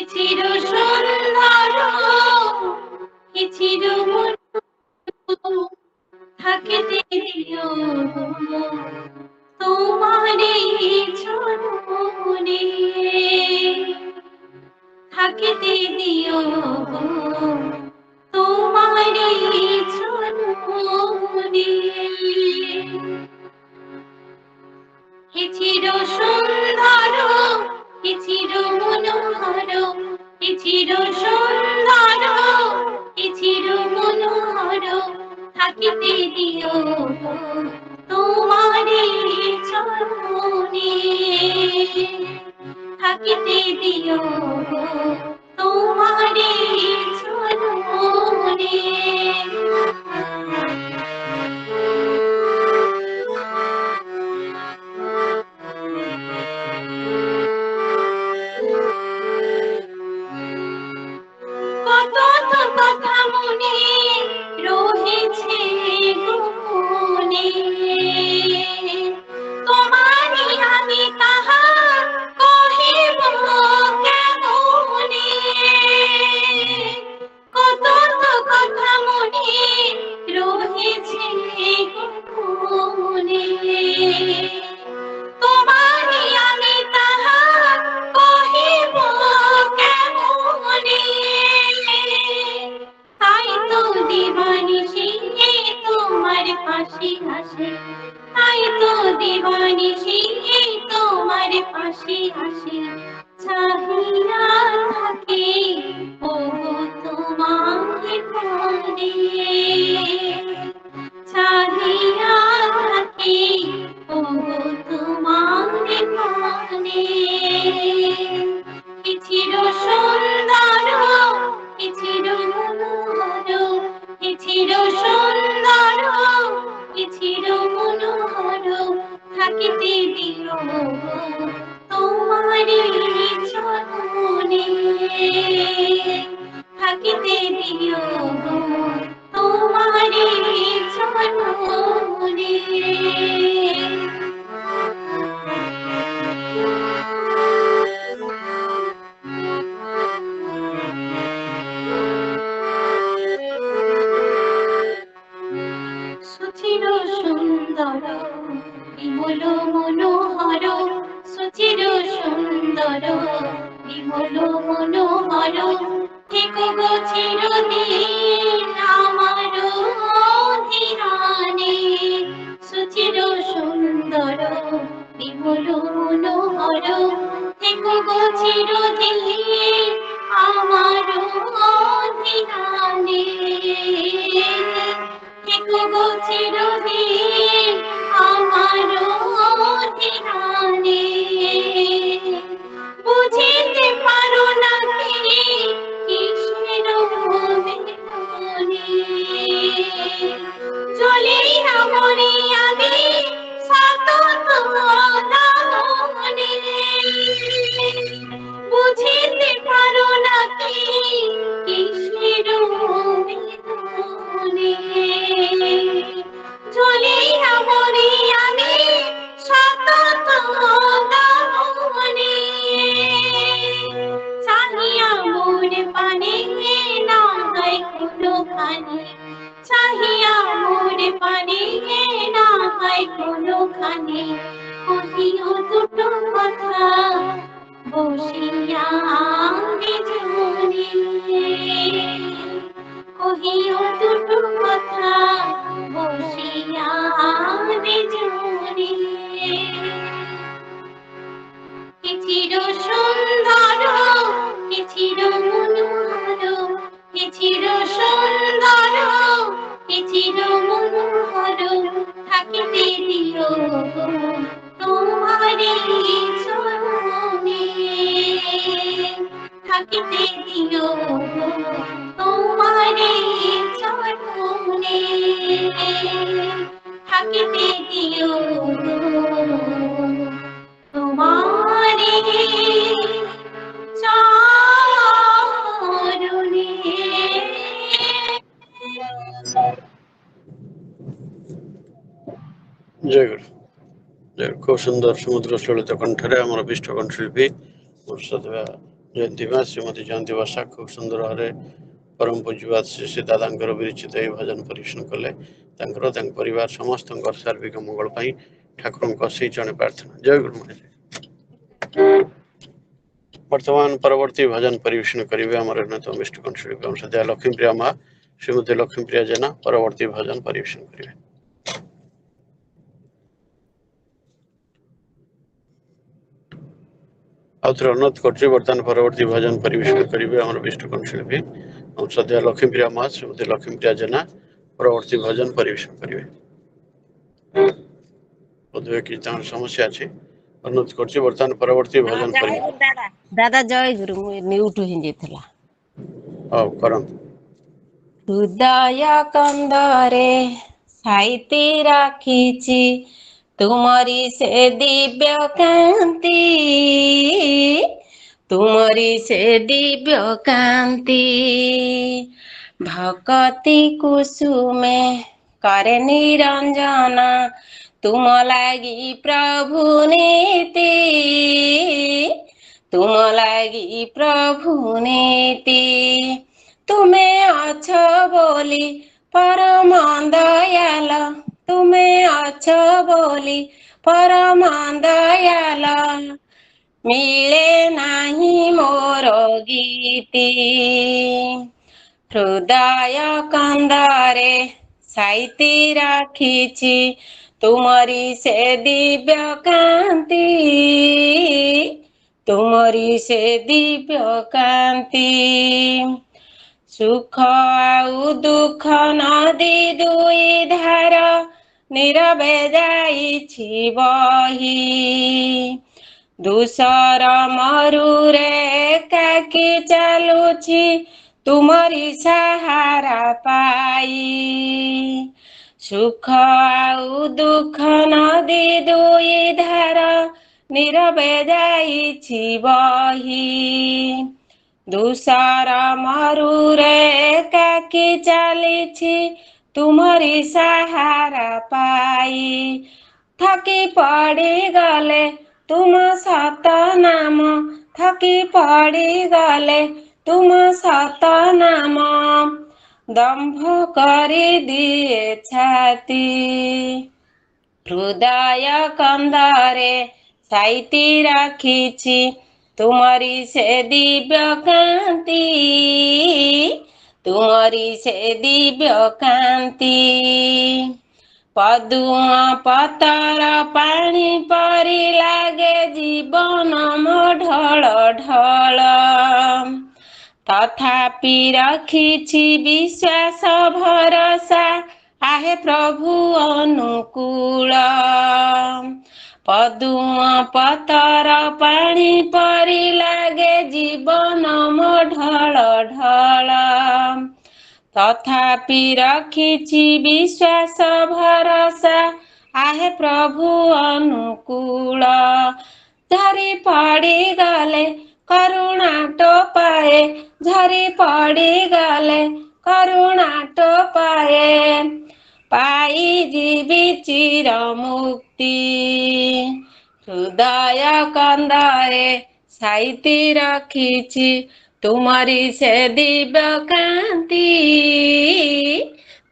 চির সুন্দর কি চির থাকিতে দিও তোমারে চরণে থাকিতে দিও তোমারে চরণে হে চির সুন্দর হে চির মনোহর হে চির সুন্দর হে চির মনোহর থাকিতে দিও তোমারে চরণে থাকিতে দিও তোমারে চরণে কত তো কথা মনে রয়েছে গোপনে তোমারই আমি তাহা কহিব কেমনে কত তো কথা মনে রয়েছে গোপনে তোমারই আমি তাহা কহিব কেমনে তাই তো দিবানিশি তোমার পাশে আসে তাই তো দিবানিশি তোমার পাশে আসে চাহিয়া থাকে ও তোমার পানে চাহিয়া থাকে ও তোমার পানে কি চির সুন্দর কি চির মনোহর কি চির সুন্দর কি চির মনোহর থাকিতে দিও তোমারে চরণে থাকিতে দিও তোমারে চরণে সুচির সুন্দর বিমল মনোহর সুচির সুন্দর বিমল মনোহর থেকো গো চিরদিন আমার ধিরানে সুচির সুন্দর বিমল মনোহর থেকো গো চিরদিন আমার ধিরানে থেকো গো চিরদিন আমার ধিরানে বুঝিতে পারো না কি কিসের বেদনে জ্বলিয়া মরি আমি সতত দামনে বুঝিতে পারো না কি কিসের বেদনে জ্বলিয়া মরি আমি সতত দামনে চাহিয়া মোর পানে না হয় কোনোখানে চাহিয়া মোর পানে না হয় কোনোখানে কহিও দুটো কথা বসিয়া বিজনে কহিও দুটো কথা বসিয়া বিজনে কি চির সুন্দর কি চির মনোহর কি চির সুন্দর কি চির মনোহর থাকিতে দিও তোমারে চরণে থাকিতে দিও তোমারে চরণে থাকিতে দিও তোমারে চরণে জয় গুরু। খুব সুন্দর সমুদ্র সলিত কণ্ঠরে আমার বিষ্ট কণ্ঠশিল্পী মোর সাথে जयंती माँ श्रीमती जयंती वर्षा खूब सुंदर भाव परम पूज्यवाद श्री श्री दादा विरचित ये भजन परिवेशन कले परिवार समस्त सार्विक मंगल ठाकुर से जड़े प्रार्थना। जय गुरु महाराज। वर्तमान परवर्ती भजन परिवेशन करेंगे आम अन्यतम विष्णुकंठ शिल्पी सद्या लक्ष्मीप्रिया माँ श्रीमती लक्ष्मीप्रिया जेना परवर्ती भजन परिवेशन करेंगे। आउे अनुरोध कर बर्तमान परवर्ती भजन परिवेशन करेंगे आम विष्णुकंठ शिल्पी सद्या लक्ष्मीप्रिया माँ श्रीमती लक्ष्मीप्रिया जेना परवर्ती भजन परिवेशन करेंगे। बोधवे कि समस्या अच्छी अनुरोध कर बर्तमान परवर्ती भजन दादा जय गुरु म्यूट हो हृदय कंदरे साइती राखीची तुमरी से दिव्य कांति तुमरी से दिव्य कांति भक्ति कुसुमे करे निरंजना तुम लागी प्रभु नीति तुम लागी प्रभु नीति तुमे अछ बोली परम दयाल तुमे अछ बोली परम दयाल मिले नाही मोर गीति हृदय कंदरे साइती राखीची तुमरी से दिव्य कांति तुमरी से दिव्य कांति सुख आउ दुख नदी दुई धार नीरवे जाइछि बही दूसर मरुरे काकी चालुछि तुमरी सहारा पाई सुख आउ दुख नदी दुई धार नीरवे जाइछि बही दूसर मरुरे काकी चालिछि तुमरी सहारा पाई थकी पड़ी गले तुम सत नाम थकी पड़ी गले तुम सत नाम दंभ करी दिए छाती हृदय कंदरे साइती राखीछि तुमरी से दिव्य कांति तुमरी से दिव्य कांति पदुम पतर पानी परी लागे जीवन मो ढल ढल तथापि रखिछि विश्वास भरोसा आहे प्रभु अनुकूल पदुम पतर पानी परी लागे जीवन मो ढल ढल तथापि रखिछि विश्वास भरोसा आहे प्रभु अनुकूल झरी पड़ी गले करुणा टोपाए झरी पड़ी गले करुणा टोपाए पाई जीवी चिर मुक्ति हृदय कंदरे साइती रखिछि तुमरी से दिव्य कांति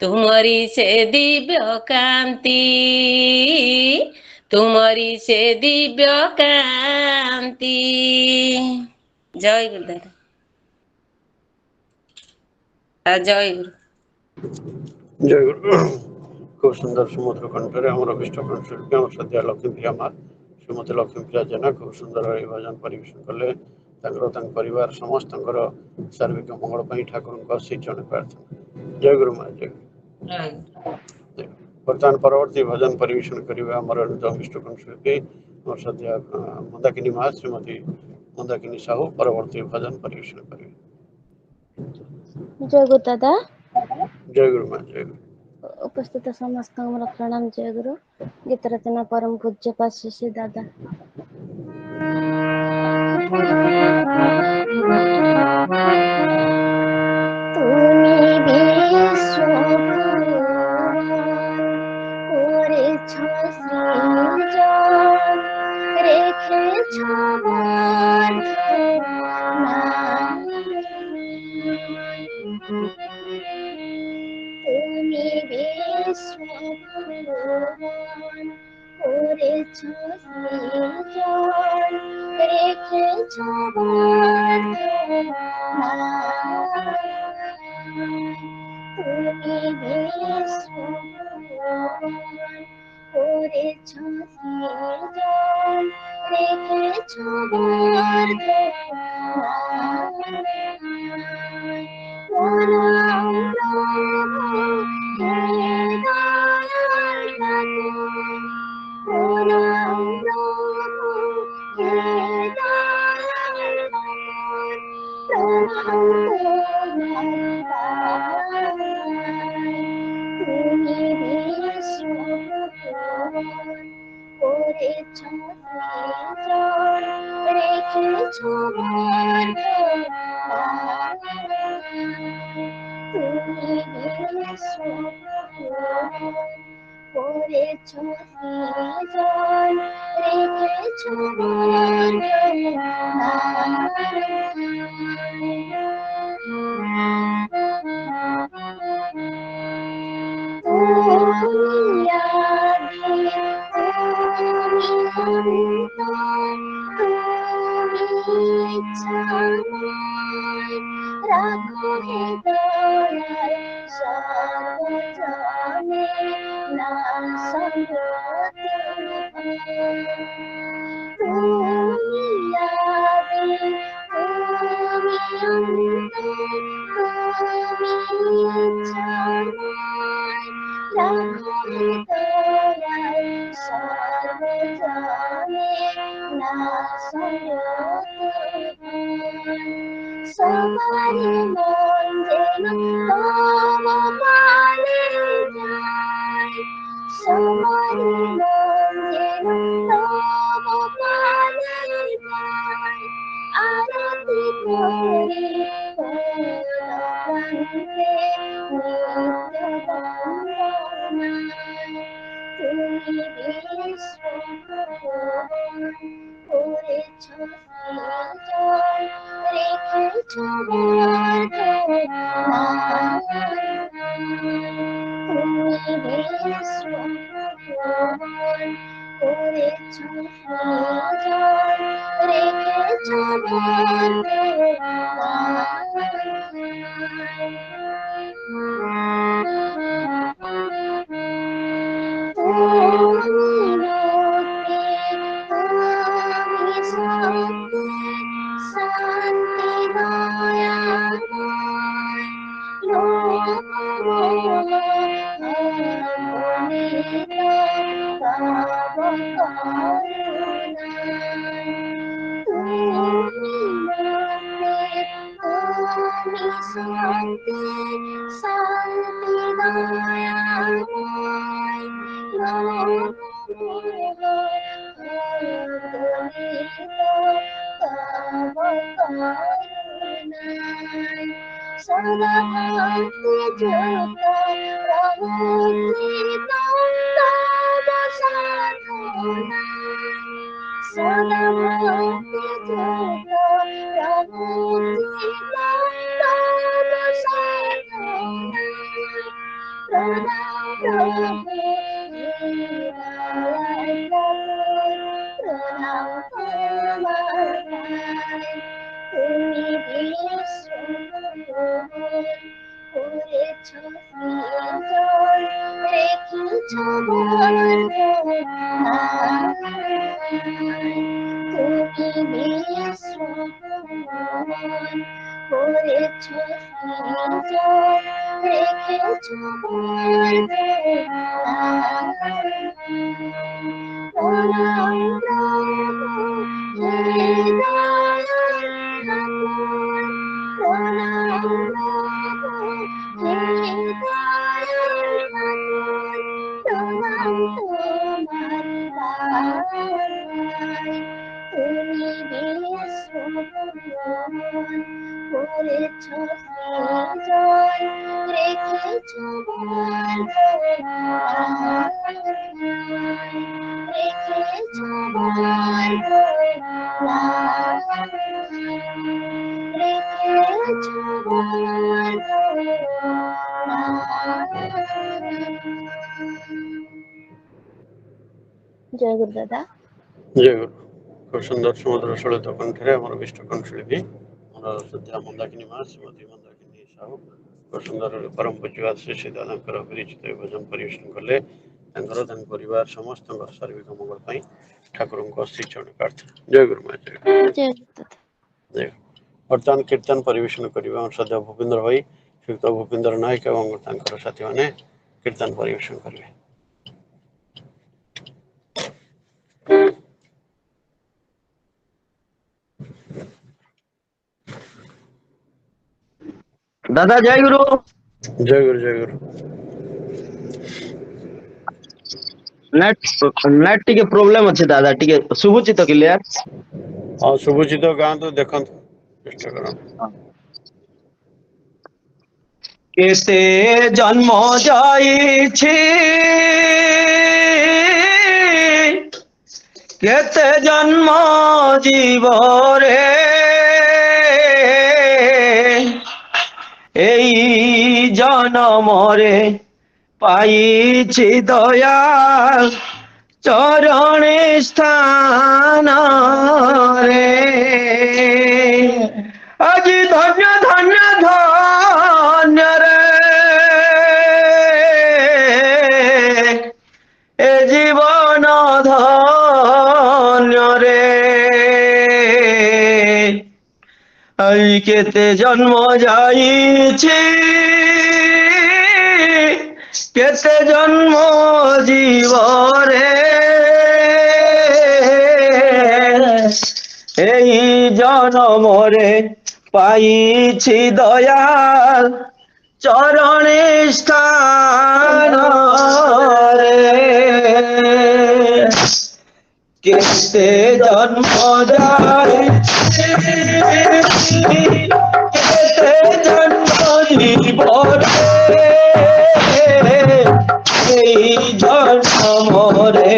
तुमरी से दिव्य कांति तुमरी से दिव्य कांति जय गुरुदादा जय गुरु जय गुरु। खूब सुंदर सुमधुर कंठरे आम विष्णुकंठ शिल्पी आम सद्या लक्ष्मीप्रिया माँ श्रीमती लक्ष्मीप्रिया जेना खूब सुंदर भजन परिवेशन कले परिवार समस्त सार्विक मंगल ठाकुर से जड़े प्रार्थना। जय गुरु माँ जय बर्तमान परवर्ती भजन परिवेशन करेंगे आम विष्णुकंठ शिल्पी सद्या मंदाकिनी माँ श्रीमती मंदाकिनी साहू परवर्ती भजन परिवेशन करेंगे। जय गुरु दादा जय गुरु माँ जय गुरु। उपस्थित समस्त प्रणाम जय गुरु गीत रचना परम पूज्य श्री दादा তুমি বিশ্ব করেছ সৃজন রেখেছ বন্ধন জয় গুরু দাদা। জয় গুরু। খুব সুন্দর সমুদ্র সলিত কণ্ঠে আমার বিষ্ট কণ্ঠশিল্পী ଆମର ଶ୍ରଦ୍ଧା ମନ୍ଦାକିନୀ ମା ଶ୍ରୀମତୀ ମନ୍ଦାକିନୀ ସାହୁ খুব ସୁନ୍ଦର ପରମ ପୂଜ୍ୟ ଶ୍ରୀ ଦାଦାଙ୍କର ବିରଚିତ ଭଜନ ପରିବେଷଣ କଲେ। ତାଙ୍କର ତାଙ୍କ ପରିବାର ସମସ୍ତଙ୍କର ଶାରୀରିକ ମଙ୍ଗଳ ପାଇଁ ଠାକୁରଙ୍କ ଶ୍ରୀଚରଣ ପ୍ରାର୍ଥନା। ଜୟ ଗୁରୁ ମା ଜୟ ଗୁରୁ। ଜୟ ଗୁରୁ। ଜୟ। ବର୍ତ୍ତମାନ କୀର୍ତ୍ତନ ପରିବେଷଣ କରିବେ ଆମର ଶ୍ରଦ୍ଧା ଭୂପେନ୍ଦ୍ର ଭାଇ, ଶ୍ରୀଯୁକ୍ତ ଭୂପେନ୍ଦ୍ର ନାୟକ ଏବଂ ତାଙ୍କର ସାଥୀମାନେ କୀର୍ତ୍ତନ ପରିବେଷଣ କରିବେ। दादा जय गुरु। जय गुरु जय गुरु। नेट टिके प्रोब्लेम अच्छे दादा टिके शुभुची तो क्लियर। हाँ शुभुची तो गाँ तो देखो चेष्टा करो। केते जन्म जाइछि केते जन्म जीवरे এই জনমরে পাইছি দয়া চরণে স্থান রে আজি ধন্য ধন্য ধন্য রে এ জীবন ধন্য রে এই কেতে জন্ম যাইছি কেতে জন্ম জীবরে এই জনমরে পাইছি দয়াল চরণে স্থান রে কেতে জন্ম যাইছি কেতে জন্ম জীবরে এই জন্মরে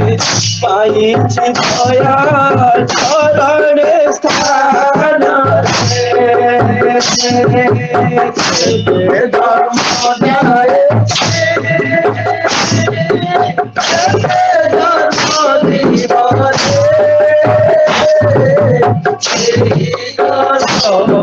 পাইছি দয়াল চরণে স্থান জন্ম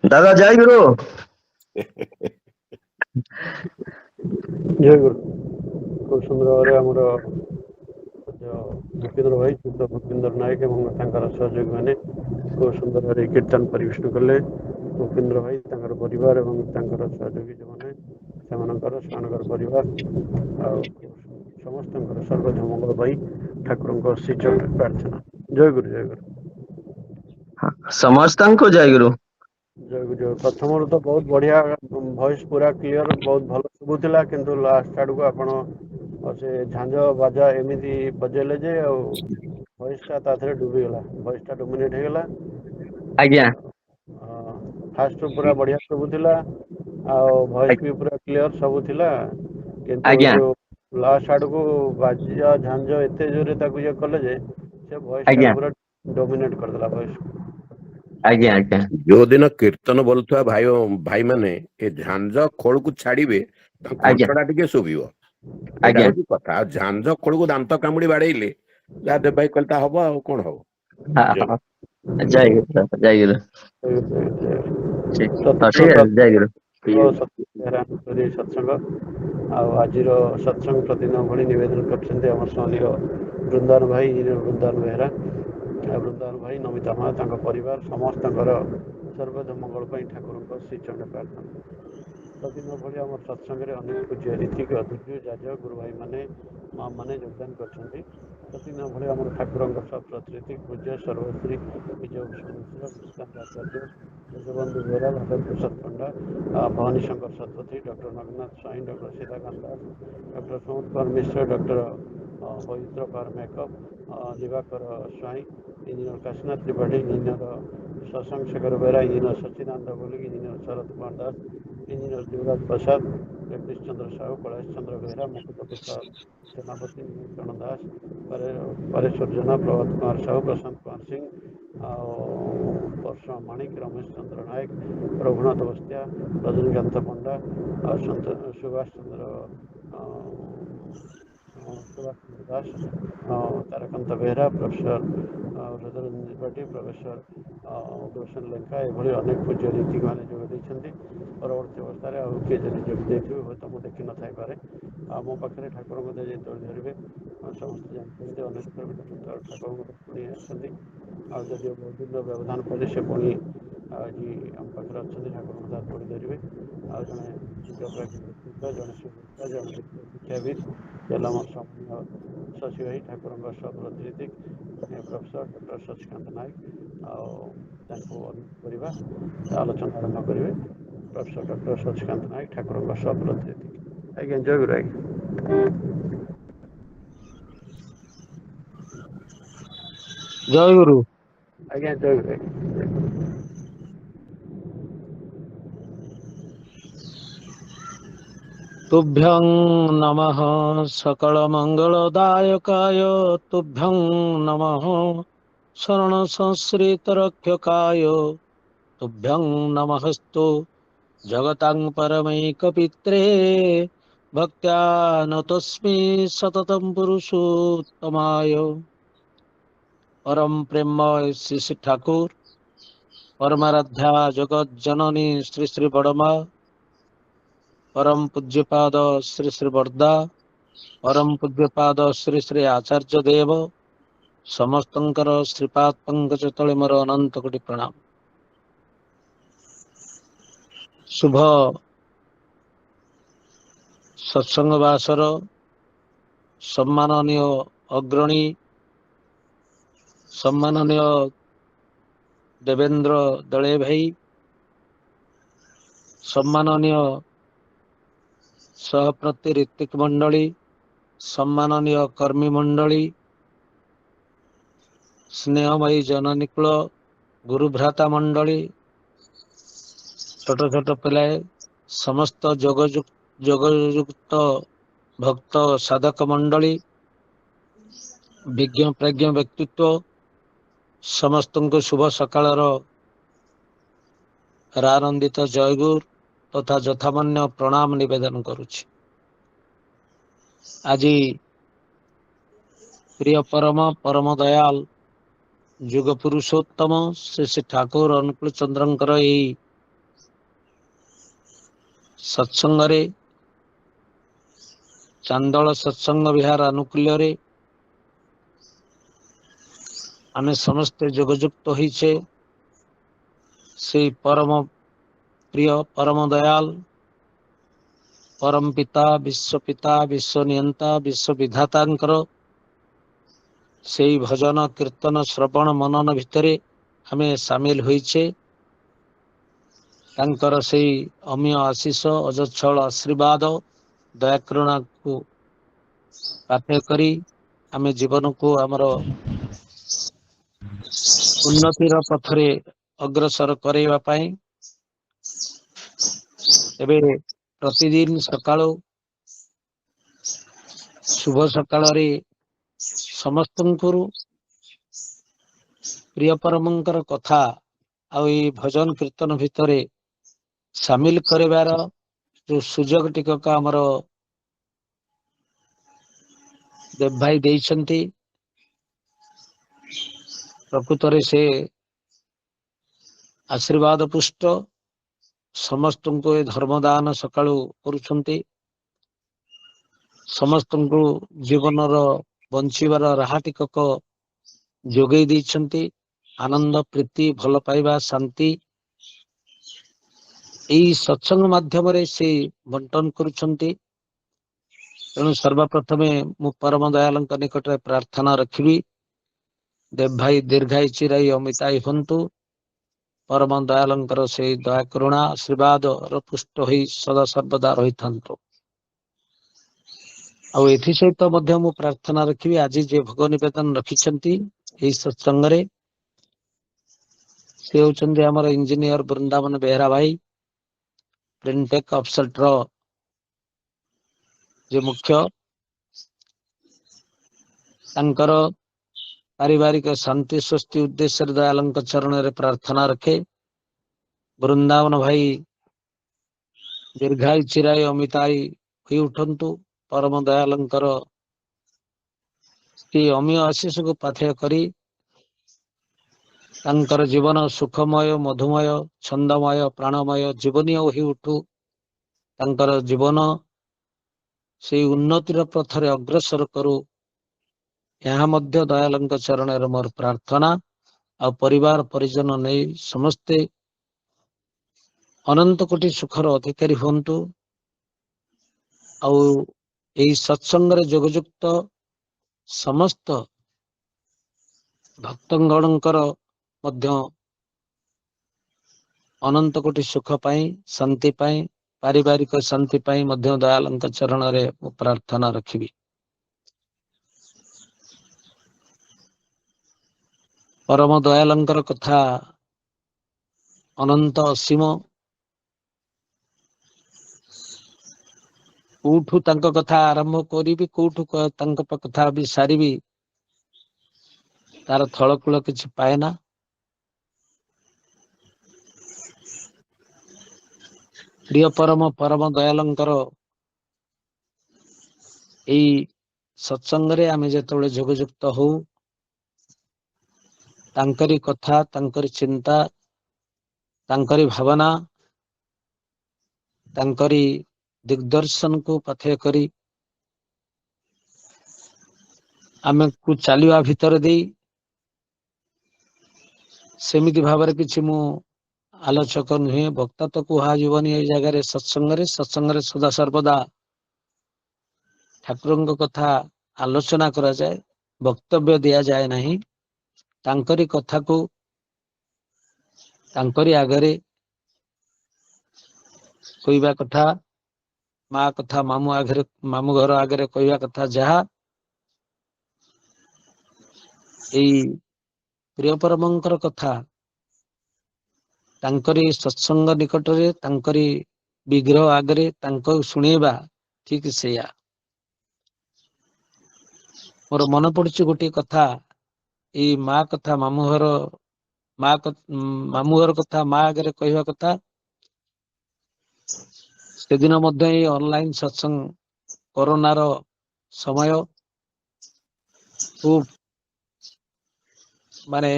दादा जय गुरु। जय गुरु। खूब सुंदर भाव आमर भूपेन्द्र भाई शुद्ध भूपेन्द्र नायक और सहयोगी मैंने खूब सुंदर भाव कीर्तन परिवेशन कले। भूपेन्द्र भाई परिवार और सहयोगी जो मैंने परिवार समस्त सर्वध मंगल पाई ठाकुर श्री चरण प्रार्थना। जय गुरु जय गुरु। समस्त को जय गुरु। जय गुरु। प्रथम तो बहुत बढ़िया वॉइस पूरा क्लियर बहुत भल शुभुला किंतु लास्ट आड़ को आपण से झांझ बाजा एमती बजेले जे वॉइस टा डूबी गला वॉइस टा डोमिनेट हो गला। आज्ञा फास्ट पूरा बढ़िया शुभुला वॉइस भी पूरा क्लियर सब थिला किंतु आज्ञा जो लास्ट आड़ को बाजा झांझ एते जोरे ताकू ये कले जे से वॉइस टा आज्ञा पूरा डोमिनेट कर देला वॉइस। आज्ञा आज्ञा जो दिन कीर्तन बोलुवा भाई भाई माने ए झांझ खोल को छाड़िबे कंठटा टिके शुभिबो एटा होची कथा। झांझ खोल को दांत कामुड़ी बाड़ेइले जा देव भाई कहलता हबो आ कोन हबो। जय गुरु जय गुरु। ठीक है जय गुरु। सत्संग आज सत्संग प्रतिदिन भली निवेदन करछन्ते हमर स्वामी वृंदावन भाई वृंदावन बेहरा वृंदावन भाई नमिता माँ परिवार समस्त सर्वध मंगल ठाकुर श्री चरण प्रार्थना। प्रतिदिन भली आम सत्संग अनेक पूज्य ऋतिक अतिथि जाज गुरु भाई मैंने माँ मैंने योगदान कर प्रतिदिन भली आम ठाकुर प्रतिनिधि पूज्य सर्वश्री Vijay Bhushan Mishra Vishrant Acharya Jagabandhu Behera Bhagat Prasad Panda Bhabani Shankar Satpathy doctor Naganath Swain doctor Sitakant Das doctor Sumod Kumar Mishra doctor Pabitra Kumar Mekap Diwakar Swain engineer Kashinath Tripathy engineer Shashank Shekhar Behera engineer Sachidananda Golik engineer Sharad Kumar Das engineer Yuvraj Prasad Jagadish Chandra Sahu Kailash Chandra Behera Mukut Prasad Senapati Nilakaran Das Pareshwar Jena Prabhat Kumar Sahu Prashant Kumar Singh Parshuram माणिक रमेश चंद्र नायक रघुनाथ बस्तिया रजनीकांत पंडा सुभाष चंद्र दास तारकांत बेहरा प्रोफेसर रजरंजन त्रिपाठी प्रोफेसर उग्रसेन लेंका एभली अनेक पूज्य ऋतिक मैंने जोग परवर्ती अवस्था किए जब जोग देते हुए तो मुझे देखी न था पारे मो पाखे ठाकुर जो धरवे समस्त जानते अनेक ठाकुर पुणी आसती आदि बहुत दिन व्यवधान पर से पुणी आज आम पाखे अच्छा ठाकुर हाथ पुणी धरवे आज जड़े व्यक्तित्व जड़े सुविधा जड़े शिक्षाविद जिला शशि भाई ठाकुर प्रतिनिधि प्रोफेसर डॉक्टर शशिकांत नायक आलोचना आरंभ करेंगे प्रोफेसर डॉक्टर शशिकांत नायक ठाकुर प्रतिनिधि आज्ञा जय गुरु आज्ञा जय गुरु आज्ञा जय गुरु आज्ञा तुभ्यं नमः सकल मंगलदायकाय तुभ्यं नमः शरण संश्रित रक्षकाय तुभ्यं नमस्तु जगतां परमैक पित्रे भक्त्यानतोऽस्मि सततं पुरुषोत्तमाय परम प्रेममय श्री श्री ठाकुर परमाराध्या जगत जननी श्री श्री बड़मा परम पूज्यपाद श्री श्री वर्दा परम पूज्यपाद श्री श्री आचार्य देव समस्तंकर श्रीपाद पंकज तले मोर अनंत कोटि प्रणाम। शुभ सत्संग वासर सम्माननीय अग्रणी सम्माननीय देवेंद्र दले भाई सम्माननीय सहप्रति ऋतिक मंडली सम्माननीय कर्मी मंडली स्नेहमयी जननिकुल गुरुभ्राता मंडली छोट छोट पिलाए समस्त जोगयुक्त भक्त साधक मंडली विज्ञ प्रज्ञ व्यक्तित्व समस्त को शुभ सकाळर रानंदित जयगुर तथा यथामान्य प्रणाम निवेदन करुछि। आज प्रिय परम दयाल युग पुरुषोत्तम श्री श्री ठाकुर अनुकूल चंद्रंकर यही सत्संग चांदल सत्संग विहार अनुकूल्य रे आमे समस्ते जोगयुक्त होइछे से परम प्रिय परम दयाल परम पिता विश्व नियंता विश्व विधातांकर से भजन कीर्तन श्रवण मनन भितरे हमें सामिल होइछे तांकर से अमीय आशीष अजच्छल आशीर्वाद दयाकरुणा को पाठ्य करी आमे जीवन को आमर उन्नतिर पथरे अग्रसर करैबा पाई एबे प्रतिदिन सकाळ शुभ सकाळ रे समस्तंकर प्रिय परमंकर कथा आ भजन कीर्तन भितरे सामिल करिवार जो सुजोग टिकक आमर देव भाई देइछंती प्रकृतरे से आशीर्वाद पुष्ट समस्त को धर्मदान सकाळु करुछंती समस्त को जीवन बंचीबार राह टिकक जोगई देइछंती आनंद प्रीति भल पाइबा शांति ଏଇ ସତ୍ସଙ୍ଗ ମାଧ୍ୟମରେ ସେ ବଣ୍ଟନ କରୁଛନ୍ତି। ତେଣୁ ସର୍ବପ୍ରଥମେ ମୁଁ ପରମ ଦୟାଳଙ୍କ ନିକଟରେ ପ୍ରାର୍ଥନା ରଖିବି, ଦେବ ଭାଇ ଦୀର୍ଘାୟୁ ଚିରାୟୁ ଅମିତାୟୁ ହୁଅନ୍ତୁ। ପରମ ଦୟାଳଙ୍କର ସେଇ ଦୟା କରୁଣା ଆଶୀର୍ବାଦର ପୁଷ୍ଟ ହୋଇ ସଦା ସର୍ବଦା ରହିଥାନ୍ତୁ। ଆଉ ଏଥିସହିତ ମଧ୍ୟ ମୁଁ ପ୍ରାର୍ଥନା ରଖିବି, ଆଜି ଯେ ଭୋଗ ନିବେଦନ ରଖିଛନ୍ତି ଏହି ସତ୍ସଙ୍ଗରେ, ସେ ହେଉଛନ୍ତି ଆମର ଇଞ୍ଜିନିୟର ବୃନ୍ଦାବନ ବେହେରା ଭାଇ, ପ୍ରିଣ୍ଟେକ୍ ଅଫସେଟ୍ର ଯେ ମୁଖ୍ୟ, ତାଙ୍କର ପାରିବାରିକ ଶାନ୍ତି ସ୍ୱସ୍ତି ଉଦ୍ଦେଶ୍ୟରେ ଦୟାଳଙ୍କ ଚରଣରେ ପ୍ରାର୍ଥନା ରଖେ। ବୃନ୍ଦାବନ ଭାଇ ଦୀର୍ଘାୟୁ ଚିରାୟୁ ଅମିତାୟୁ ହୋଇ ଉଠନ୍ତୁ। ପରମ ଦୟାଳଙ୍କର ସେ ଅମୀୟ ଆଶିଷକୁ ପାଥେୟ କରି ତାଙ୍କର ଜୀବନ ସୁଖମୟ, ମଧୁମୟ, ଛନ୍ଦମୟ, ପ୍ରାଣମୟ ଜୀବନୀୟ ହୋଇ ଉଠୁ। ତାଙ୍କର ଜୀବନ ସେଇ ଉନ୍ନତିର ପଥରେ ଅଗ୍ରସର କରୁ। ଏହା ମଧ୍ୟ ଦୟାଳଙ୍କ ଚରଣରେ ମୋର ପ୍ରାର୍ଥନା। ଆଉ ପରିବାର ପରିଜନ ନେଇ ସମସ୍ତେ ଅନନ୍ତ କୋଟି ସୁଖର ଅଧିକାରୀ ହୁଅନ୍ତୁ। ଆଉ ଏହି ସତ୍ସଙ୍ଗରେ ଯୋଗଯୁକ୍ତ ସମସ୍ତ ଭକ୍ତଗଣଙ୍କର ମଧ୍ୟ ଅନନ୍ତ କୋଟି ସୁଖ ପାଇଁ, ଶାନ୍ତି ପାଇଁ, ପାରିବାରିକ ଶାନ୍ତି ପାଇଁ ମଧ୍ୟ ଦୟାଳଙ୍କ ଚରଣରେ ମୁଁ ପ୍ରାର୍ଥନା ରଖିବି। ପରମ ଦୟାଳଙ୍କର କଥା ଅନନ୍ତ ଅସୀମ। କୋଉଠୁ ତାଙ୍କ କଥା ଆରମ୍ଭ କରିବି, କୋଉଠୁ ତାଙ୍କ କଥା ବି ସାରିବି, ତାର ଥଳକୂଳ କିଛି ପାଏ ନା। ପ୍ରିୟ ପରମ ଦୟାଳଙ୍କର ଏଇ ସତ୍ସଙ୍ଗରେ ଆମେ ଯେତେବେଳେ ଯୋଗଯୁକ୍ତ ହଉ, ତାଙ୍କରି କଥା, ତାଙ୍କରି ଚିନ୍ତା, ତାଙ୍କରି ଭାବନା, ତାଙ୍କରି ଦିଗ୍ଦର୍ଶନକୁ ପାଥେୟ କରି ଆମକୁ ଚାଲିବା ଭିତରେ ଦେଇ, ସେମିତି ଭାବରେ କିଛି ମୁଁ ଆଲୋଚକ ନୁହେଁ, ବକ୍ତା ତ କୁହାଯିବନି ଏଇ ଜାଗାରେ। ସତ୍ସଙ୍ଗରେ ସଦା ସର୍ବଦା ଠାକୁରଙ୍କ କଥା ଆଲୋଚନା କରାଯାଏ, ବକ୍ତବ୍ୟ ଦିଆଯାଏ ନାହିଁ। ତାଙ୍କରି କଥାକୁ ତାଙ୍କରି ଆଗରେ କହିବା କଥା, ମା କଥା ମାମୁଁ ଘର ଆଗରେ କହିବା କଥା, ଯାହା ଏଇ ପ୍ରିୟ ପରମଙ୍କର କଥା ତାଙ୍କରି ସତ୍ସଙ୍ଗ ନିକଟରେ, ତାଙ୍କରି ବିଗ୍ରହ ଆଗରେ ତାଙ୍କୁ ଶୁଣେଇବା, ଠିକ ସେଇଆ। ମୋର ମନେ ପଡୁଛି ଗୋଟିଏ କଥା, ଏଇ ମା କଥା ମାମୁଁ ଘର ମା ଆଗରେ କହିବା କଥା। ସେଦିନ ମଧ୍ୟ ଏଇ ଅନଲାଇନ ସତ୍ସଙ୍ଗ, କରୋନାର ସମୟ, ଖୁବ ମାନେ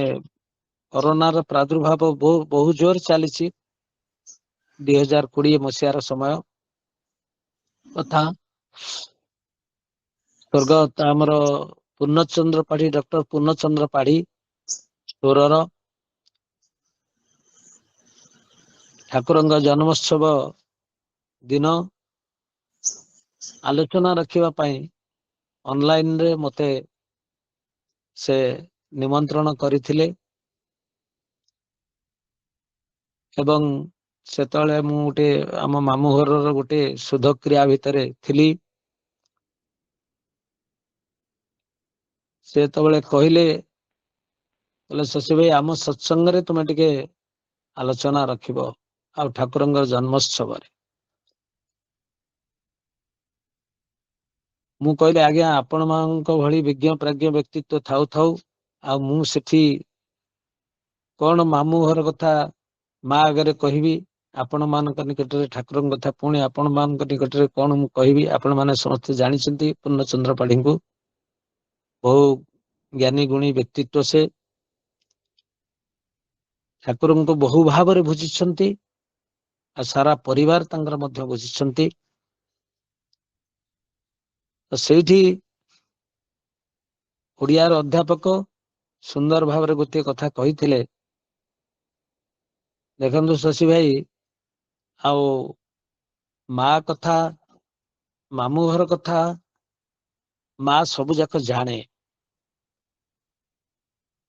କରୋନାର ପ୍ରାଦୁର୍ଭାବ ବହୁ ଜୋର ଚାଲିଛି। 2020 ମସିହାର ସମୟ କଥା। ସ୍ୱର୍ଗତ ଆମର ପୂର୍ଣ୍ଣଚନ୍ଦ୍ର ପାଢୀ, ଡକ୍ଟର ପୂର୍ଣ୍ଣଚନ୍ଦ୍ର ପାଢୀ ସ୍ୱରର ଠାକୁରଙ୍କ ଜନ୍ମୋତ୍ସବ ଦିନ ଆଲୋଚନା ରଖିବା ପାଇଁ ଅନଲାଇନରେ ମତେ ସେ ନିମନ୍ତ୍ରଣ କରିଥିଲେ। ଏବଂ ସେତେବେଳେ ମୁଁ ଗୋଟେ ଆମ ମାମୁଁ ଘରର ଗୋଟେ ଶୁଦ୍ଧକ୍ରିୟା ଭିତରେ ଥିଲି। ସେ ଯେତେବେଳେ କହିଲେ ଶଶୀ ଭାଇ, ଆମ ସତ୍ସଙ୍ଗରେ ତୁମେ ଟିକେ ଆଲୋଚନା ରଖିବ, ଆଉ ଠାକୁରଙ୍କର ଜନ୍ମୋତ୍ସବରେ। ମୁଁ କହିଲି, ଆଜ୍ଞା, ଆପଣ ମାନଙ୍କ ଭଳି ବିଜ୍ଞ ପ୍ରାଜ୍ଞ ବ୍ୟକ୍ତିତ୍ୱ ଥାଉ ଥାଉ ଆଉ ମୁଁ ସେଠି କଣ ମାମୁଁ ଘର କଥା ମା ଆଗରେ କହିବି? ଆପଣ ମାନଙ୍କ ନିକଟରେ ଠାକୁରଙ୍କ କଥା ପୁଣି ଆପଣ ମାନଙ୍କ ନିକଟରେ କଣ ମୁଁ କହିବି? ଆପଣ ମାନେ ସମସ୍ତେ ଜାଣିଛନ୍ତି ପୂର୍ଣ୍ଣଚନ୍ଦ୍ର ପାଢୀଙ୍କୁ, ବହୁ ଜ୍ଞାନୀ ଗୁଣୀ ବ୍ୟକ୍ତିତ୍ୱ ସେ। ଠାକୁରଙ୍କୁ ବହୁ ଭାବରେ ବୁଝିଛନ୍ତି, ଆଉ ସାରା ପରିବାର ତାଙ୍କର ମଧ୍ୟ ବୁଝିଛନ୍ତି। ତ ସେଇଠି ଓଡ଼ିଆର ଅଧ୍ୟାପକ ସୁନ୍ଦର ଭାବରେ ଗୋଟିଏ କଥା କହିଥିଲେ, ଦେଖନ୍ତୁ ଶଶୀ ଭାଇ, ଆଉ ମା କଥା, ମାମୁଁ ଘର କଥା ମା ସବୁ ଯାକ ଜାଣେ,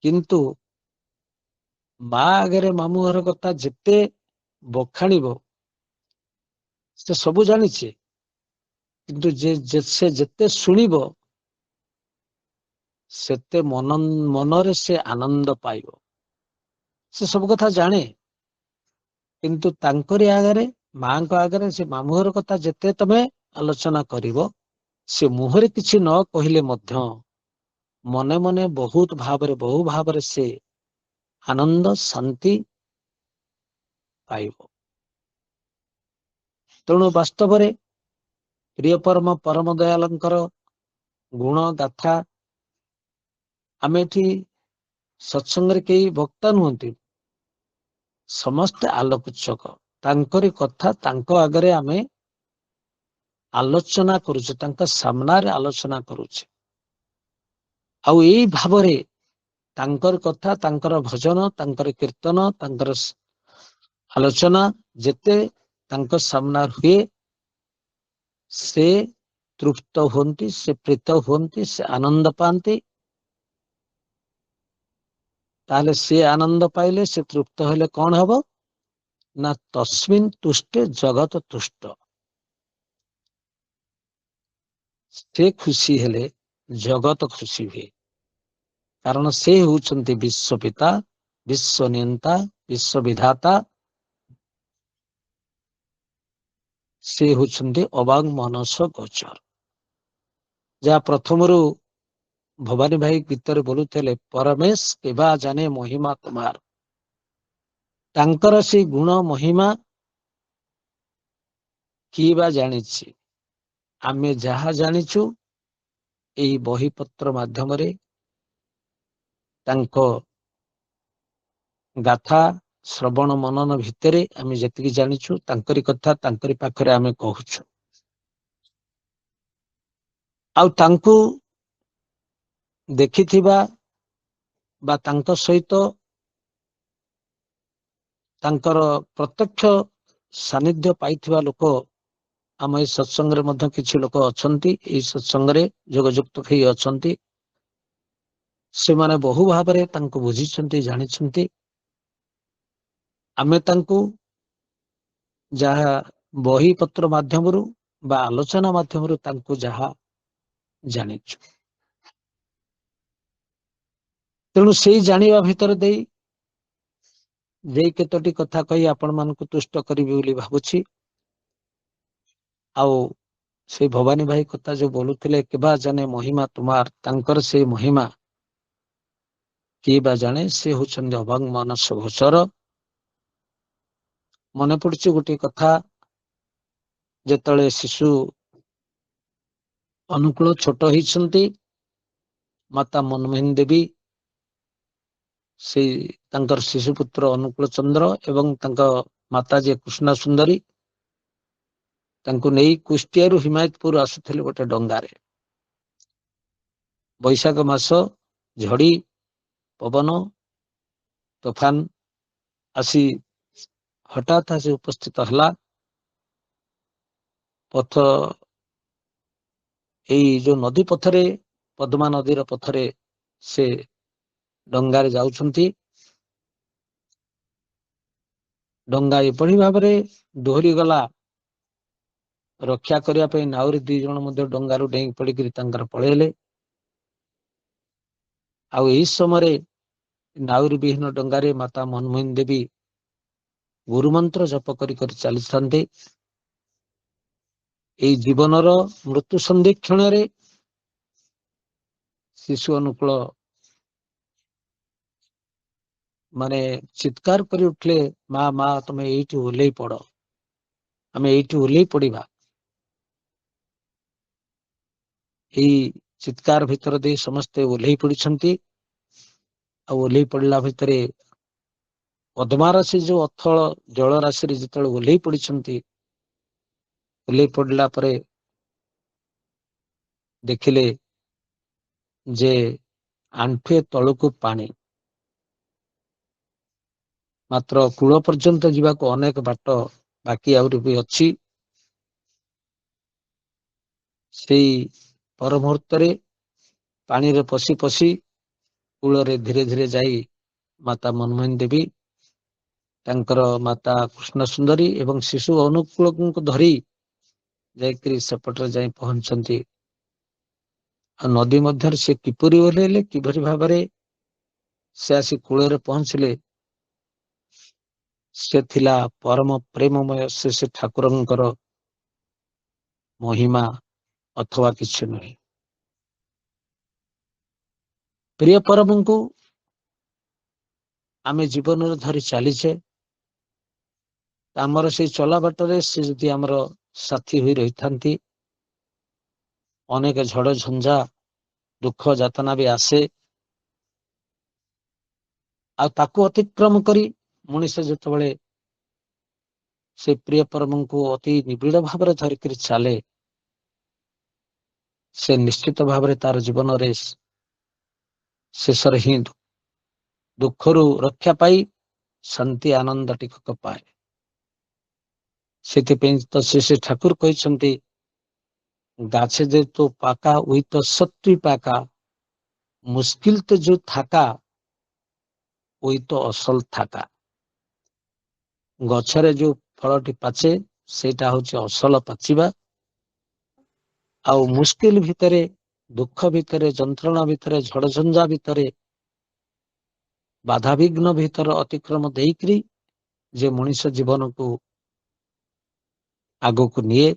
କିନ୍ତୁ ମା ଆଗରେ ମାମୁଁ ଘର କଥା ଯେତେ ବଖାଣିବ ସେ ସବୁ ଜାଣିଛି, କିନ୍ତୁ ସେ ଯେତେ ଶୁଣିବ ସେତେ ମନରେ ସେ ଆନନ୍ଦ ପାଇବ। ସେ ସବୁ କଥା ଜାଣେ, କିନ୍ତୁ ତାଙ୍କରି ଆଗରେ, ମାଙ୍କ ଆଗରେ ସେ ମାମୁଁ ଘର କଥା ଯେତେ ତମେ ଆଲୋଚନା କରିବ, ସେ ମୁହଁରେ କିଛି ନ କହିଲେ ମଧ୍ୟ ମନେ ମନେ ବହୁତ ଭାବରେ, ବହୁ ଭାବରେ ସେ ଆନନ୍ଦ ଶାନ୍ତି ପାଇବ। ତେଣୁ ବାସ୍ତବରେ ପ୍ରିୟ ପରମ ଦୟାଳଙ୍କର ଗୁଣ ଗାଥା, ଆମେ ଏଠି ସତ୍ସଙ୍ଗରେ କେହି ବକ୍ତା ନୁହନ୍ତି, ସମସ୍ତେ ଆଲୋକଚକ। ତାଙ୍କରି କଥା ତାଙ୍କ ଆଗରେ ଆମେ ଆଲୋଚନା କରୁଛେ, ତାଙ୍କ ସାମ୍ନାରେ ଆଲୋଚନା କରୁଛେ। ଆଉ ଏଇ ଭାବରେ ତାଙ୍କର କଥା, ତାଙ୍କର ଭଜନ, ତାଙ୍କର କୀର୍ତ୍ତନ, ତାଙ୍କର ଆଲୋଚନା ଯେତେ ତାଙ୍କ ସାମ୍ନାରେ ହୁଏ, ସେ ତୃପ୍ତ ହୁଅନ୍ତି, ସେ ପ୍ରୀତ ହୁଅନ୍ତି, ସେ ଆନନ୍ଦ ପାଆନ୍ତି। ତାହେଲେ ସେ ଆନନ୍ଦ ପାଇଲେ, ସେ ତୃପ୍ତ ହେଲେ କଣ ହବ ନା ତସ୍ମିନ୍ ତୁଷ୍ଟେ ଜଗତ ତୁଷ୍ଟ। ସେ ଖୁସି ହେଲେ ଜଗତ ଖୁସି ହୁଏ, କାରଣ ସେ ହେଉଛନ୍ତି ବିଶ୍ୱପିତା, ବିଶ୍ୱନିୟନ୍ତା, ବିଶ୍ୱବିଧାତା। ସେ ହେଉଛନ୍ତି ଅବାଙ୍ଗ ମାନସ ଗୋଚର। ଯାହା ପ୍ରଥମରୁ ଭବାନୀ ଭାଇ ଗୀତରେ ବୋଲୁଥିଲେ, ପରମେଶ କେବା ଜାନେ ମହିମା ତୁମାର। ତାଙ୍କର ସେଇ ଗୁଣ ମହିମା କିଏ ବା ଜାଣିଛି? ଆମେ ଯାହା ଜାଣିଛୁ ଏଇ ବହିପତ୍ର ମାଧ୍ୟମରେ, ତାଙ୍କ ଗାଥା ଶ୍ରବଣ ମନନ ଭିତରେ ଆମେ ଯେତିକି ଜାଣିଛୁ, ତାଙ୍କରି କଥା ତାଙ୍କରି ପାଖରେ ଆମେ କହୁଛୁ। ଆଉ ତାଙ୍କୁ ଦେଖିଥିବା ବା ତାଙ୍କ ସହିତ ତାଙ୍କର ପ୍ରତ୍ୟକ୍ଷ ସାନ୍ନିଧ୍ୟ ପାଇଥିବା ଲୋକ ଆମ ଏଇ ସତ୍ସଙ୍ଗରେ ମଧ୍ୟ କିଛି ଲୋକ ଅଛନ୍ତି, ଏଇ ସତ୍ସଙ୍ଗରେ ଯୋଗଯୁକ୍ତ ହେଇ ଅଛନ୍ତି। ସେମାନେ ବହୁ ଭାବରେ ତାଙ୍କୁ ବୁଝିଛନ୍ତି, ଜାଣିଛନ୍ତି। ଆମେ ତାଙ୍କୁ ଯାହା ବହିପତ୍ର ମାଧ୍ୟମରୁ ବା ଆଲୋଚନା ମାଧ୍ୟମରୁ ତାଙ୍କୁ ଯାହା ଜାଣିଛୁ, ତେଣୁ ସେଇ ଜାଣିବା ଭିତରେ ଦେଇ କେତୋଟି କଥା କହି ଆପଣ ମାନଙ୍କୁ ତୁଷ୍ଟ କରିବି ବୋଲି ଭାବୁଛି। ଆଉ ସେଇ ଭବାନୀ ଭାଇ କଥା ଯୋଉ ବୋଲୁଥିଲେ, କେବା ଜାନେ ମହିମା ତୁମାର, ତାଙ୍କର ସେଇ ମହିମା କିଏ ବା ଜାଣେ? ସେ ହଉଛନ୍ତି ଅବାଙ୍ଗ ମାନସ ଗୋଚର। ମନେ ପଡୁଛି ଗୋଟିଏ କଥା, ଯେତେବେଳେ ଶିଶୁ ଅନୁକୂଳ ଛୋଟ ହେଇଛନ୍ତି, ମାତା ମନମୋହିନୀ ଦେବୀ ସେଇ ତାଙ୍କର ଶିଶୁ ପୁତ୍ର ଅନୁକୂଳ ଚନ୍ଦ୍ର ଏବଂ ତାଙ୍କ ମାତା ଯିଏ କୃଷ୍ଣା ସୁନ୍ଦରୀ, ତାଙ୍କୁ ନେଇ କୁଷ୍ଟିଆରୁ ହିମାୟତପୁର ଆସୁଥିଲେ ଗୋଟେ ଡଙ୍ଗାରେ। ବୈଶାଖ ମାସ, ଝଡି ପବନ ତୋଫାନ ଆସି ହଠାତ୍ ଆସି ଉପସ୍ଥିତ ହେଲା। ପଥ ଏଇ ଯୋଉ ନଦୀ ପଥରେ, ପଦ୍ମା ନଦୀର ପଥରେ ସେ ଡଙ୍ଗାରେ ଯାଉଛନ୍ତି। ଡଙ୍ଗା ଏଭଳି ଭାବରେ ଦୋହରି ଗଲା, ରକ୍ଷା କରିବା ପାଇଁ ନାଉରି 2 ଜଣ ମଧ୍ୟ ଡଙ୍ଗାରୁ ଡେଇଁ ପଡିକିରି ତାଙ୍କର ପଳେଇଲେ। ଆଉ ଏହି ସମୟରେ ନାଉରି ବିହୀନ ଡଙ୍ଗାରେ ମାତା ମନମୋହିନୀ ଦେବୀ ଗୁରୁମନ୍ତ୍ର ଜପ କରି କରି ଚାଲିଥାନ୍ତି। ଏଇ ଜୀବନର ମୃତ୍ୟୁ ସନ୍ଧିକ୍ଷଣରେ ଶିଶୁ ଅନୁକୂଳ ମାନେ ଚିତ୍କାର କରି ଉଠିଲେ, ମା ମା ତମେ ଏଇଠି ଓହ୍ଲେଇ ପଡ, ଆମେ ଏଇଠି ଓହ୍ଲେଇ ପଡିବା। ଏଇ ଚିତ୍କାର ଭିତର ଦେଇ ସମସ୍ତେ ଓହ୍ଲେଇ ପଡିଛନ୍ତି। ଆଉ ଓହ୍ଲେଇ ପଡିଲା ଭିତରେ ପଦ୍ମା ରାଶି ଯୋଉ ଅଥଳ ଜଳ ରାଶିରେ ଯେତେବେଳେ ଓହ୍ଲେଇ ପଡିଛନ୍ତି, ଓହ୍ଲେଇ ପଡିଲା ପରେ ଦେଖିଲେ ଯେ ଆଣ୍ଠୁଏ ତଳକୁ ପାଣି, ମାତ୍ର କୂଳ ପର୍ଯ୍ୟନ୍ତ ଯିବାକୁ ଅନେକ ବାଟ ବାକି ଆହୁରି ବି ଅଛି। ସେଇ ପର ମୁହୂର୍ତ୍ତରେ ପାଣିରେ ପଶି ପଶି କୂଳରେ ଧୀରେ ଧୀରେ ଯାଇ ମାତା ମନମୋହିନୀ ଦେବୀ ତାଙ୍କର ମାତା କୃଷ୍ଣ ସୁନ୍ଦରୀ ଏବଂ ଶିଶୁ ଅନୁକୂଳଙ୍କୁ ଧରି ଯାଇକରି ସେପଟରେ ଯାଇ ପହଞ୍ଚନ୍ତି। ଆଉ ନଦୀ ମଧ୍ୟରେ ସେ କିପରି ଓହ୍ଲେଇଲେ, କିଭଳି ଭାବରେ ସେ ଆସି କୂଳରେ ପହଞ୍ଚିଲେ, ସେ ଥିଲା ପରମ ପ୍ରେମମୟ ସେ ଠାକୁରଙ୍କର ମହିମା ଅଥବା କିଛି ନୁହେଁ। ପ୍ରିୟ ପରମଙ୍କୁ ଆମେ ଜୀବନରେ ଧରି ଚାଲିଛେ, ଆମର ସେଇ ଚଲା ବାଟରେ ସେ ଯଦି ଆମର ସାଥୀ ହୋଇ ରହିଥାନ୍ତି, ଅନେକ ଝଡ଼ ଝଞ୍ଜା ଦୁଃଖ ଯାତନା ବି ଆସେ, ଆଉ ତାକୁ ଅତିକ୍ରମ କରି ମଣିଷ ଯେତେବେଳେ ସେ ପ୍ରିୟ ପରମଙ୍କୁ ଅତି ନିବିଡ଼ ଭାବରେ ଧରିକରି ଚାଲେ, ସେ ନିଶ୍ଚିତ ଭାବରେ ତାର ଜୀବନରେ ଶେଷରେ ହିଁ ଦୁଃଖରୁ ରକ୍ଷା ପାଇ ଶାନ୍ତି ଆନନ୍ଦ ଟିକକ ପାଏ। ସେଥିପାଇଁ ତ ସେ ଠାକୁର କହିଛନ୍ତି, গাছে যে তো পাকা ওই তো সত্যি পাকা, মুশকিল তো যে থাকা ওই তো অসল থাকা। ଗଛରେ ଯୋଉ ଫଳଟି ପାଚେ ସେଇଟା ହଉଛି ଅସଲ ପାଚିବା, ଆଉ ମୁସ୍କିଲ ଭିତରେ, ଦୁଃଖ ଭିତରେ, ଯନ୍ତ୍ରଣା ଭିତରେ, ଝଡ଼ଝଞ୍ଜା ଭିତରେ, ବାଧାବିଘ୍ନ ଭିତରେ ଅତିକ୍ରମ ଦେଇକରି ଯେ ମଣିଷ ଜୀବନକୁ ଆଗକୁ ନିଏ,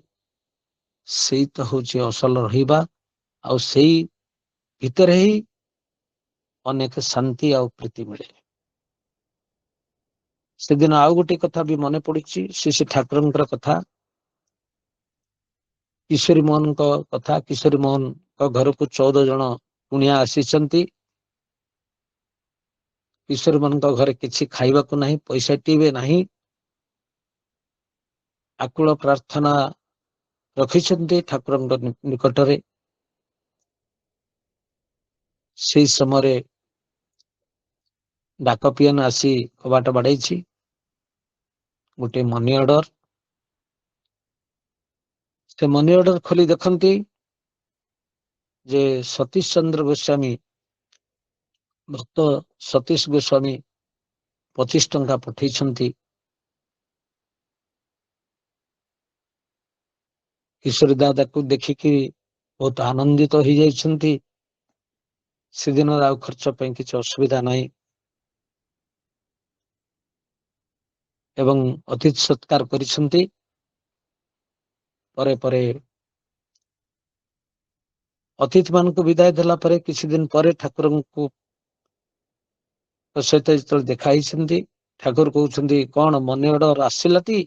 ସେଇ ତ ହଉଛି ଅସଲ ରହିବା। ଆଉ ସେଇ ଭିତରେ ହିଁ ଅନେକ ଶାନ୍ତି ଆଉ ପ୍ରୀତି ମିଳେ। ସେଦିନ ଆଉ ଗୋଟେ କଥା ବି ମନେ ପଡୁଛି, ସେ ଠାକୁରଙ୍କର କଥା, କିଶୋରୀ ମୋହନଙ୍କ କଥା। କିଶୋରୀ ମୋହନଙ୍କ ଘରକୁ 14 ଜଣ କୁଣିଆ ଆସିଛନ୍ତି। କିଶୋରୀ ମୋହନଙ୍କ ଘରେ କିଛି ଖାଇବାକୁ ନାହିଁ, ପଇସାଟିଏ ବି ନାହିଁ। ଆକୁଳ ପ୍ରାର୍ଥନା ରଖିଛନ୍ତି ଠାକୁରଙ୍କ ନିକଟରେ। ସେଇ ସମୟରେ ଡାକ ପିଅନ ଆସି କବାଟ ବାଡେଇଛି। ଗୋଟେ ମନି ଅର୍ଡର, ସେ ମନି ଅର୍ଡର ଖୋଲି ଦେଖନ୍ତି ଯେ ସତୀଶ ଚନ୍ଦ୍ର ଗୋସ୍ୱାମୀ, ଭକ୍ତ ସତୀଶ ଗୋସ୍ୱାମୀ 25 ଟଙ୍କା ପଠେଇଛନ୍ତି। କିଶୋରୀ ଦାଦାକୁ ଦେଖିକି ବହୁତ ଆନନ୍ଦିତ ହେଇଯାଇଛନ୍ତି। ସେଦିନ ଆଉ ଖର୍ଚ୍ଚ ପାଇଁ କିଛି ଅସୁବିଧା ନାହିଁ ଏବଂ ଅତିଥି ସତ୍କାର କରିଛନ୍ତି। ପରେ ପରେ ଅତିଥି ମାନଙ୍କୁ ବିଦାୟ ଦେଲା ପରେ କିଛି ଦିନ ପରେ ଠାକୁରଙ୍କୁ ସହିତ ଯେତେବେଳେ ଦେଖା ହେଇଛନ୍ତି, ଠାକୁର କହୁଛନ୍ତି, କଣ ମନି ଅର୍ଡର ଆସିଲା ଟି?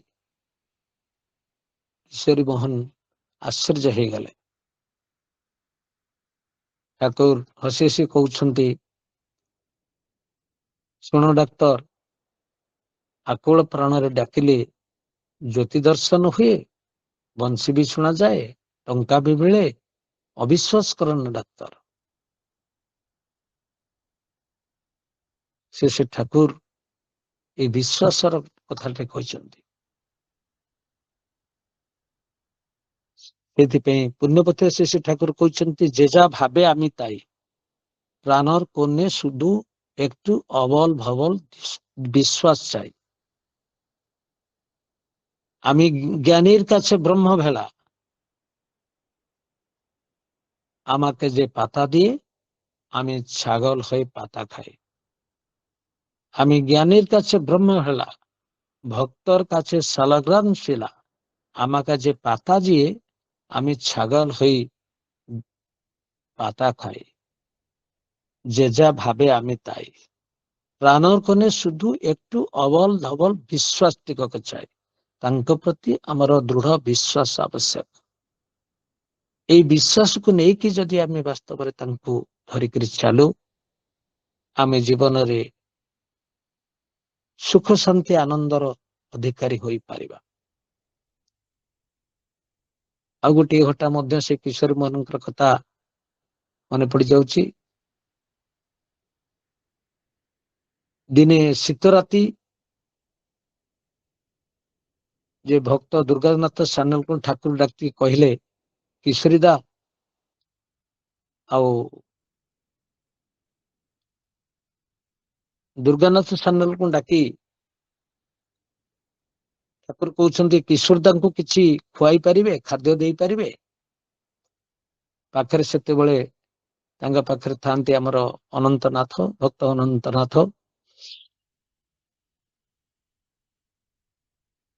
କିଶୋରୀ ମୋହନ ଆଶ୍ଚର୍ଯ୍ୟ ହେଇଗଲେ। ଠାକୁର ହସି ହସି କହୁଛନ୍ତି, ଶୁଣ ଡାକ୍ତର, ଆକୁଳ ପ୍ରାଣରେ ଡାକିଲେ ଜ୍ୟୋତି ଦର୍ଶନ ହୁଏ, ବଂଶୀ ବି ଶୁଣାଯାଏ, ଟଙ୍କା ବି ମିଳେ, ଅବିଶ୍ୱାସ କରନ ଡାକ୍ତର। ସେ ଠାକୁର এই ବିଶ୍ୱାସର କଥାଟେ କହିଛନ୍ତି। ସେଥିପାଇଁ ପୁଣ୍ୟପଥେ ସେ ଠାକୁର କହିଛନ୍ତି, যে যা ভাবে আমি তাই, প্রাণর কোণে শুধু একটু অবল ভবল বিশ্বাস চাই। আমি জ্ঞানীর কাছে ব্রহ্ম ভেলা, আমাকে যে পাতা দিয়ে আমি ছাগল হয়ে পাতা খাই। আমি জ্ঞানীর কাছে ব্রহ্ম ভেলা, ভক্তর কাছে শালগ্রাম শিলা, আমাকে যে পাতা দিয়ে আমি ছাগল হই পাতা খাই। যে যা ভাবে আমি তাই, প্রাণর কোণে শুধু একটু অবল ধবল বিশ্বাস ଟିକକ ଚାଏ। ତାଙ୍କ ପ୍ରତି ଆମର ଦୃଢ ବିଶ୍ୱାସ ଆବଶ୍ୟକ। এই ବିଶ୍ୱାସକୁ ନେଇକି ଯଦି ଆମେ ବାସ୍ତବରେ ତାଙ୍କୁ ଧରିକରି ଚାଲୁ, ଆମେ ଜୀବନରେ ସୁଖ ଶାନ୍ତି ଆନନ୍ଦର ଅଧିକାରୀ ହୋଇପାରିବା। ଆଉ ଗୋଟିଏ ଘଟଣା ମଧ୍ୟ ସେ କିଶୋରୀ ମୋହନଙ୍କର କଥା ମନେ ପଡିଯାଉଛି। ଦିନେ ଶୀତ ରାତି, ଯେ ଭକ୍ତ ଦୁର୍ଗାନାଥ ସାନ୍ୟାଲଙ୍କୁ ଠାକୁର ଡାକି କହିଲେ, କିଶୋରୀଦା ଆଉ ଦୁର୍ଗାନାଥ ସାନ୍ୟାଲଙ୍କୁ ଡାକି ଠାକୁର କହୁଛନ୍ତି କିଶୋରଦାଙ୍କୁ କିଛି ଖୁଆଇ ପାରିବେ, ଖାଦ୍ୟ ଦେଇପାରିବେ? ପାଖରେ ସେତେବେଳେ ତାଙ୍କ ପାଖରେ ଥାନ୍ତି ଆମର ଅନନ୍ତନାଥ, ଭକ୍ତ ଅନନ୍ତନାଥ।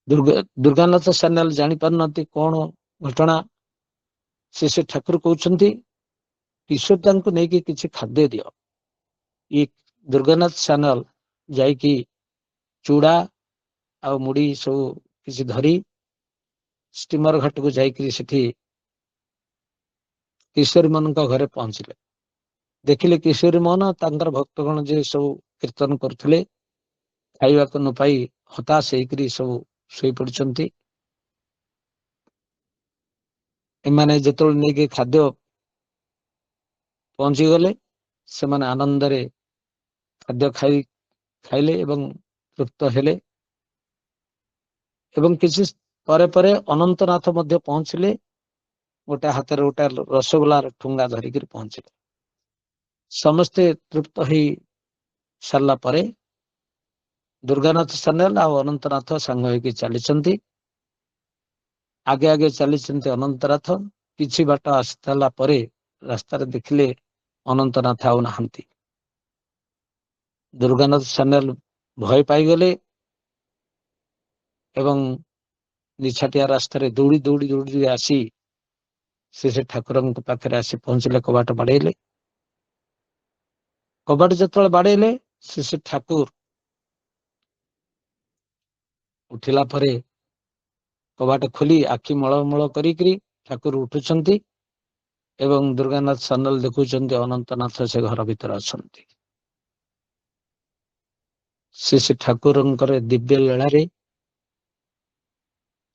ଦୁର୍ଗାନାଥ ସାନ୍ୟାଲ ଜାଣିପାରୁନାହାନ୍ତି କଣ ଘଟଣା। ସେ ଠାକୁର କହୁଛନ୍ତି କିଶୋରଦାଙ୍କୁ ନେଇକି କିଛି ଖାଦ୍ୟ ଦିଅ। ଇ ଦୁର୍ଗାନାଥ ସାନ୍ୟାଲ ଯାଇକି ଚୁଡା ଆଉ ମୁଢି ସବୁ କିଛି ଧରି ଷ୍ଟିମର ଘାଟକୁ ଯାଇକରି ସେଠି କିଶୋରୀ ମାନଙ୍କ ଘରେ ପହଞ୍ଚିଲେ। ଦେଖିଲେ କିଶୋରୀ ମୋହନ ତାଙ୍କର ଭକ୍ତଗଣ ଯେ ସବୁ କୀର୍ତ୍ତନ କରୁଥିଲେ, ଖାଇବାକୁ ନ ପାଇ ହତାଶ ହେଇକରି ସବୁ ଶୋଇପଡିଛନ୍ତି। ଏମାନେ ଯେତେବେଳେ ନେଇକି ଖାଦ୍ୟ ପହଞ୍ଚିଗଲେ, ସେମାନେ ଆନନ୍ଦରେ ଖାଦ୍ୟ ଖାଇଲେ ଏବଂ ତୃପ୍ତ ହେଲେ। ଏବଂ କିଛି ପରେ ପରେ ଅନନ୍ତନାଥ ମଧ୍ୟ ପହଞ୍ଚିଲେ, ଗୋଟେ ହାତରେ ଗୋଟେ ରସଗୋଲାର ଠୁଙ୍ଗା ଧରିକିରି ପହଞ୍ଚିଲେ। ସମସ୍ତେ ତୃପ୍ତ ହେଇ ସାରିଲା ପରେ ଦୁର୍ଗାନାଥ ସାନ୍ୟାଲ ଆଉ ଅନନ୍ତନାଥ ସାଙ୍ଗ ହେଇକି ଚାଲିଛନ୍ତି। ଆଗେ ଆଗେ ଚାଲିଛନ୍ତି ଅନନ୍ତନାଥ। କିଛି ବାଟ ଆସିଲା ପରେ ରାସ୍ତାରେ ଦେଖିଲେ ଅନନ୍ତନାଥ ଆଉ ନାହାନ୍ତି। ଦୁର୍ଗାନାଥ ସାନ୍ୟାଲ ଭୟ ପାଇଗଲେ ଏବଂ ନିଛାଟିଆ ରାସ୍ତାରେ ଦୌଡ଼ି ଦୌଡ଼ି ଦୌଡ଼ି ଆସି ସେ ଠାକୁରଙ୍କ ପାଖରେ ଆସି ପହଞ୍ଚିଲେ, କବାଟ ବାଡେଇଲେ। କବାଟ ଯେତେବେଳେ ବାଡେଇଲେ, ସେ ଠାକୁର ଉଠିଲା ପରେ କବାଟ ଖୋଲି ଆଖି ମଳମଳ କରିକିରି ଠାକୁର ଉଠୁଛନ୍ତି ଏବଂ ଦୁର୍ଗାନାଥ ସାନ୍ୟାଲ ଦେଖୁଛନ୍ତି ଅନନ୍ତନାଥ ସେ ଘର ଭିତରେ ଅଛନ୍ତି। ସେ ଠାକୁରଙ୍କର ଦିବ୍ୟ ଲୀଳାରେ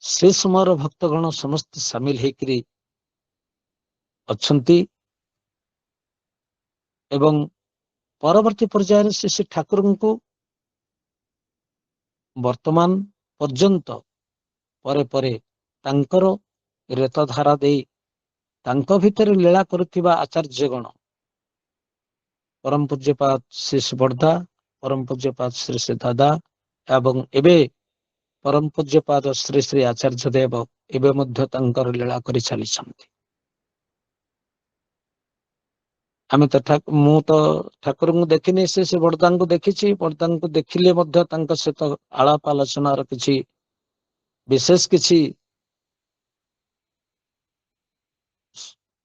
ସେ ସମୟର ଭକ୍ତଗଣ ସମସ୍ତେ ସାମିଲ ହେଇକରି ଅଛନ୍ତି ଏବଂ ପରବର୍ତ୍ତୀ ପର୍ଯ୍ୟାୟରେ ସେ ଠାକୁରଙ୍କୁ ବର୍ତ୍ତମାନ ପର୍ଯ୍ୟନ୍ତ ପରେ ପରେ ତାଙ୍କର ରେତଧାରା ଦେଇ ତାଙ୍କ ଭିତରେ ଲୀଳା କରୁଥିବା ଆଚାର୍ଯ୍ୟଗଣ, ପରମ ପୂଜ୍ୟପାଦ ଶ୍ରୀ ବର୍ଦ୍ଧା, ପରମ ପୂଜ୍ୟପାଦ ଶ୍ରୀ ଶ୍ରୀ ଦାଦା ଏବଂ ଏବେ ପରମ ପୂଜ୍ୟପାଦ ଶ୍ରୀ ଶ୍ରୀ ଆଚାର୍ଯ୍ୟ ଦେବ ଏବେ ମଧ୍ୟ ତାଙ୍କର ଲୀଳା କରି ଚାଲିଛନ୍ତି। ମୁଁ ତ ଠାକୁରଙ୍କୁ ଦେଖିନି, ସେ ବର୍ଦ୍ଦାଙ୍କୁ ଦେଖିଛି। ବର୍ଦ୍ଦାଙ୍କୁ ଦେଖିଲେ ମଧ୍ୟ ତାଙ୍କ ସହିତ ଆଳାପ ଆଲୋଚନାର କିଛି ବିଶେଷ କିଛି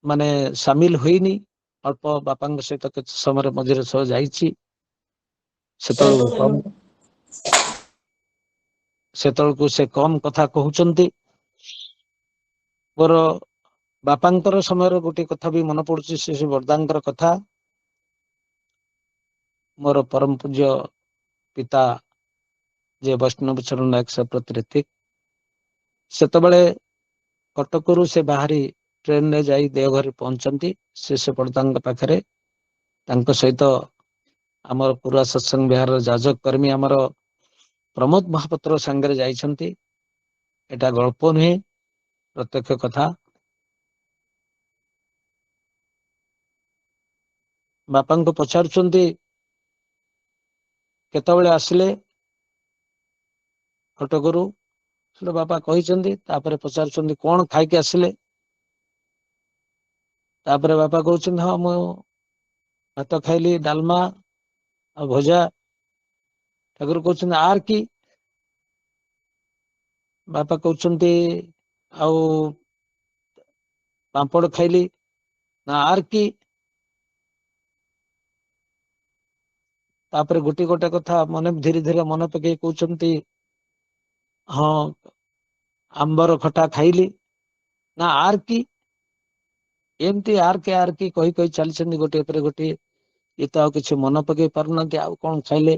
ମାନେ ସାମିଲ ହୋଇନି। ଅଳ୍ପ ବାପାଙ୍କ ସହିତ କିଛି ସମୟରେ ମଝିରେ ସହ ଯାଇଛି। ସେତେବେଳକୁ ସେ କମ କଥା କହୁଛନ୍ତି। ମୋର ବାପାଙ୍କର ସମୟର ଗୋଟେ କଥା ବି ମନେ ପଡୁଛି, ସେ ବର୍ଦ୍ଦାଙ୍କର କଥା। ମୋର ପରମ ପୂଜ୍ୟ ପିତା ଯେ ବୈଷ୍ଣବ ଚରଣ ନାୟକ ସପ୍ରତି ସେତେବେଳେ କଟକରୁ ସେ ବାହାରି ଟ୍ରେନରେ ଯାଇ ଦେଓଘରେ ପହଞ୍ଚନ୍ତି। ସେ ବର୍ଦ୍ଦାଙ୍କ ପାଖରେ ତାଙ୍କ ସହିତ ଆମର ପୁରା ସତ୍ସଙ୍ଗ ବିହାରର ଯାଜକ କର୍ମୀ ଆମର ପ୍ରମୋଦ ମହାପାତ୍ର ସାଙ୍ଗରେ ଯାଇଛନ୍ତି। ଏଟା ଗଳ୍ପ ନୁହେଁ, ପ୍ରତ୍ୟକ୍ଷ କଥା। ବାପାଙ୍କୁ ପଚାରୁଛନ୍ତି କେତେବେଳେ ଆସିଲେ କଟକରୁ? ସେଟା ବାପା କହିଛନ୍ତି। ତାପରେ ପଚାରୁଛନ୍ତି କଣ ଖାଇକି ଆସିଲେ? ତାପରେ ବାପା କହୁଛନ୍ତି ହଁ ମୁଁ ଭାତ ଖାଇଲି, ଡାଲମା ଆଉ ଭଜା। ଠାକୁର କହୁଛନ୍ତି ଆର କି? ବାପା କହୁଛନ୍ତି ଆଉ ପାମ୍ପଡ଼ ଖାଇଲି। ନା ଆର କି? ତାପରେ ଗୋଟେ ଗୋଟେ କଥା ଧୀରେ ଧୀରେ ମନେ ପକେଇ କହୁଛନ୍ତି ହଁ ଆମ୍ବର ଖଟା ଖାଇଲି। ନା ଆର କି? ଏମିତି ଆର କି କହି କହି ଚାଲିଛନ୍ତି ଗୋଟିଏ ପରେ ଗୋଟିଏ। ଇଏ ତ ଆଉ କିଛି ମନେ ପକେଇ ପାରୁନାହାନ୍ତି ଆଉ କଣ ଖାଇଲେ।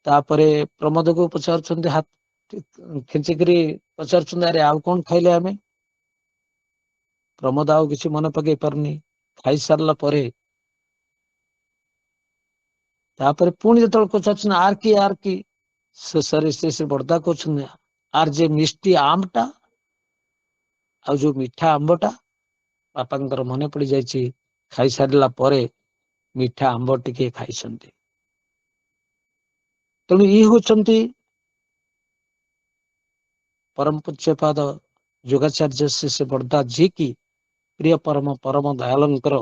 ତାପରେ ପ୍ରମୋଦକୁ ପଚାରୁଛନ୍ତି, ହାତ ଖିଚିକିରି ପଚାରୁଛନ୍ତି ଆରେ ଆଉ କଣ ଖାଇଲେ ଆମେ? ପ୍ରମୋଦ ଆଉ କିଛି ମନେ ପକେଇ ପାରୁନି। ଖାଇସାରିଲା ପରେ ତାପରେ ପୁଣି ଯେତେବେଳେ ପଚାରୁଛନ୍ତି ଆର କି? ଶେଷରେ ସେ ବଡଦା କହୁଛନ୍ତି ଆର ଯେ ମିଷ୍ଟି ଆମଟା ଆଉ ଯୋଉ ମିଠା ଆମ୍ବଟା ବାପାଙ୍କର ମନେ ପଡି ଯାଇଛି। ଖାଇସାରିଲା ପରେ ମିଠା ଆମ୍ବ ଟିକେ ଖାଇଛନ୍ତି। ତେଣୁ ଇଏ ହଉଛନ୍ତି ପରମ ପୂଜ୍ୟପାଦ ଯୋଗାଚାର୍ଯ୍ୟ ଶ୍ରୀ ବଡଦା, ଯିଏକି ପ୍ରିୟ ପରମ ଦୟାଳଙ୍କର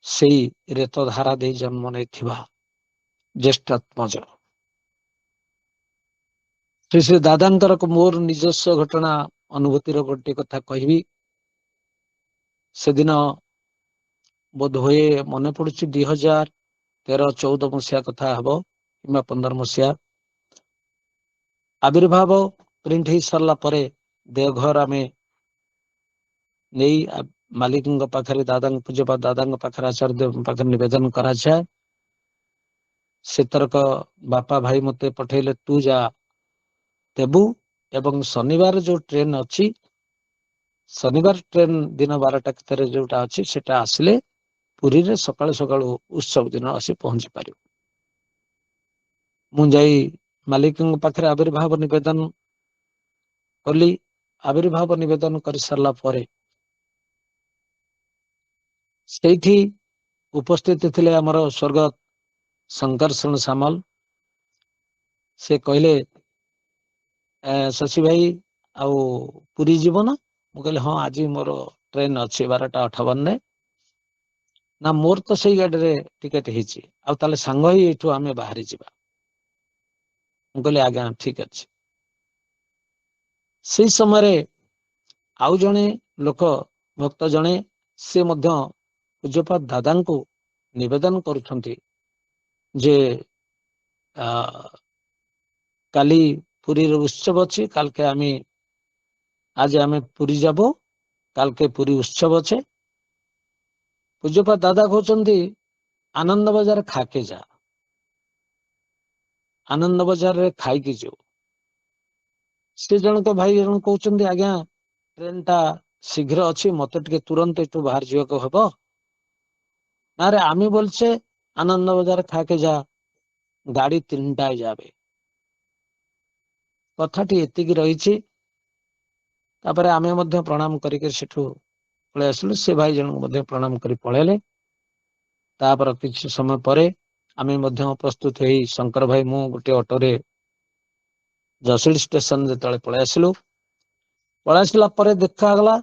ସେଇ ରେତ ଧାରା ଦେଇ ଜନ୍ମ ନେଇଥିବା ଜ୍ୟେଷ୍ଠାତ୍ମଜ। ଶ୍ରୀ ଦାଦାଙ୍କର ମୋର ନିଜସ୍ୱ ଘଟଣା ଅନୁଭୂତିର ଗୋଟେ କଥା କହିବି। ସେଦିନ ବୋଧ ହୁଏ ମନେ ପଡୁଛି 2013-14 ମସିହା କଥା ହବ କିମ୍ବା 15 ମସିହା। ଆବିର୍ଭାବ ପ୍ରିଣ୍ଟ ହେଇ ସାରିଲା ପରେ ଦେଓଘର ଆମେ ନେଇ ମାଲିକଙ୍କ ପାଖରେ ପୂଜ୍ୟପାଦ ଦାଦାଙ୍କ ପାଖରେ ଆଚାର୍ଯ୍ୟଙ୍କ ପାଖରେ ନିବେଦନ କରାଯାଏ। ସେଥରକ ବାପା ଭାଇ ମତେ ପଠେଇଲେ ତୁ ଯା ଦେବୁ, ଏବଂ ଶନିବାର ଯୋଉ ଟ୍ରେନ ଅଛି, ଶନିବାର ଟ୍ରେନ ଦିନ 12ଟା ଭିତରେ ଯୋଉଟା ଅଛି ସେଟା ଆସିଲେ ପୁରୀରେ ସକାଳୁ ସକାଳୁ ଉତ୍ସବ ଦିନ ଆସି ପହଞ୍ଚି ପାରିବ। ମୁଁ ଯାଇ ମାଲିକଙ୍କ ପାଖରେ ଆବିର୍ଭାବ ନିବେଦନ କଲି। ଆବିର୍ଭାବ ନିବେଦନ କରିସାରିଲା ପରେ ସେଇଠି ଉପସ୍ଥିତ ଥିଲେ ଆମର ସ୍ୱର୍ଗତ ଶଙ୍କର୍ଷଣ ସାମଲ। ସେ କହିଲେ ଶଶୀ ଭାଇ ଆଉ ପୁରୀ ଯିବ ନା? ମୁଁ କହିଲି ହଁ ଆଜି ମୋର ଟ୍ରେନ ଅଛି 12:58। ନା ମୋର ତ ସେଇ ଗାଡିରେ ଟିକେଟ ହେଇଛି, ଆଉ ତାହେଲେ ସାଙ୍ଗ ହେଇ ଏଇଠୁ ଆମେ ବାହାରି ଯିବା। ମୁଁ କହିଲି ଆଜ୍ଞା ଠିକ ଅଛି। ସେଇ ସମୟରେ ଆଉ ଜଣେ ଲୋକ ଭକ୍ତ ଜଣେ ସେ ମଧ୍ୟ ପୂଜ୍ୟପାଦ ଦାଦାଙ୍କୁ ନିବେଦନ କରୁଛନ୍ତି ଯେ କାଲି ପୁରୀର ଉତ୍ସବ ଅଛି, କାଲକେ ଆଜି ଆମେ ପୁରୀ যাব, କାଲକେ ପୁରୀ ଉତ୍ସବ ଅଛି। ପୂଜ୍ୟପାଦ ଦାଦା କହୁଛନ୍ତି ଆନନ୍ଦ ବଜାର ଖାକେ ଯା, ଆନନ୍ଦ ବଜାରରେ ଖାଇକି ଯିବୁ। ସେ ଜଣକ ଭାଇ ଜଣ କହୁଛନ୍ତି ଆଜ୍ଞା ଟ୍ରେନ ଟା ଶୀଘ୍ର ଅଛି, ମତେ ଟିକେ ତୁରନ୍ତ ଏଠୁ ବାହାରି ଯିବାକୁ ହବ। ନାରେ আমি বলছে আনন্দ বাজার খাকে যা, গাড়ি 3টায় যাবে। କଥାଟି ଏତିକି ରହିଛି। ତାପରେ ଆମେ ମଧ୍ୟ ପ୍ରଣାମ କରିକି ସେଠୁ ପଳେଇ ଆସିଲୁ। ସେ ଭାଇ ଜଣଙ୍କୁ ମଧ୍ୟ ପ୍ରଣାମ କରି ପଳେଇଲେ। ତାପରେ କିଛି ସମୟ ପରେ ଆମେ ମଧ୍ୟ ପ୍ରସ୍ତୁତ ହେଇ ଶଙ୍କର ଭାଇ ମୁଁ ଗୋଟେ ଅଟୋରେ ଜସିଡ ଷ୍ଟେସନ ଯେତେବେଳେ ପଳେଇ ଆସିଲୁ, ପଳେଇ ଆସିଲା ପରେ ଦେଖାଗଲା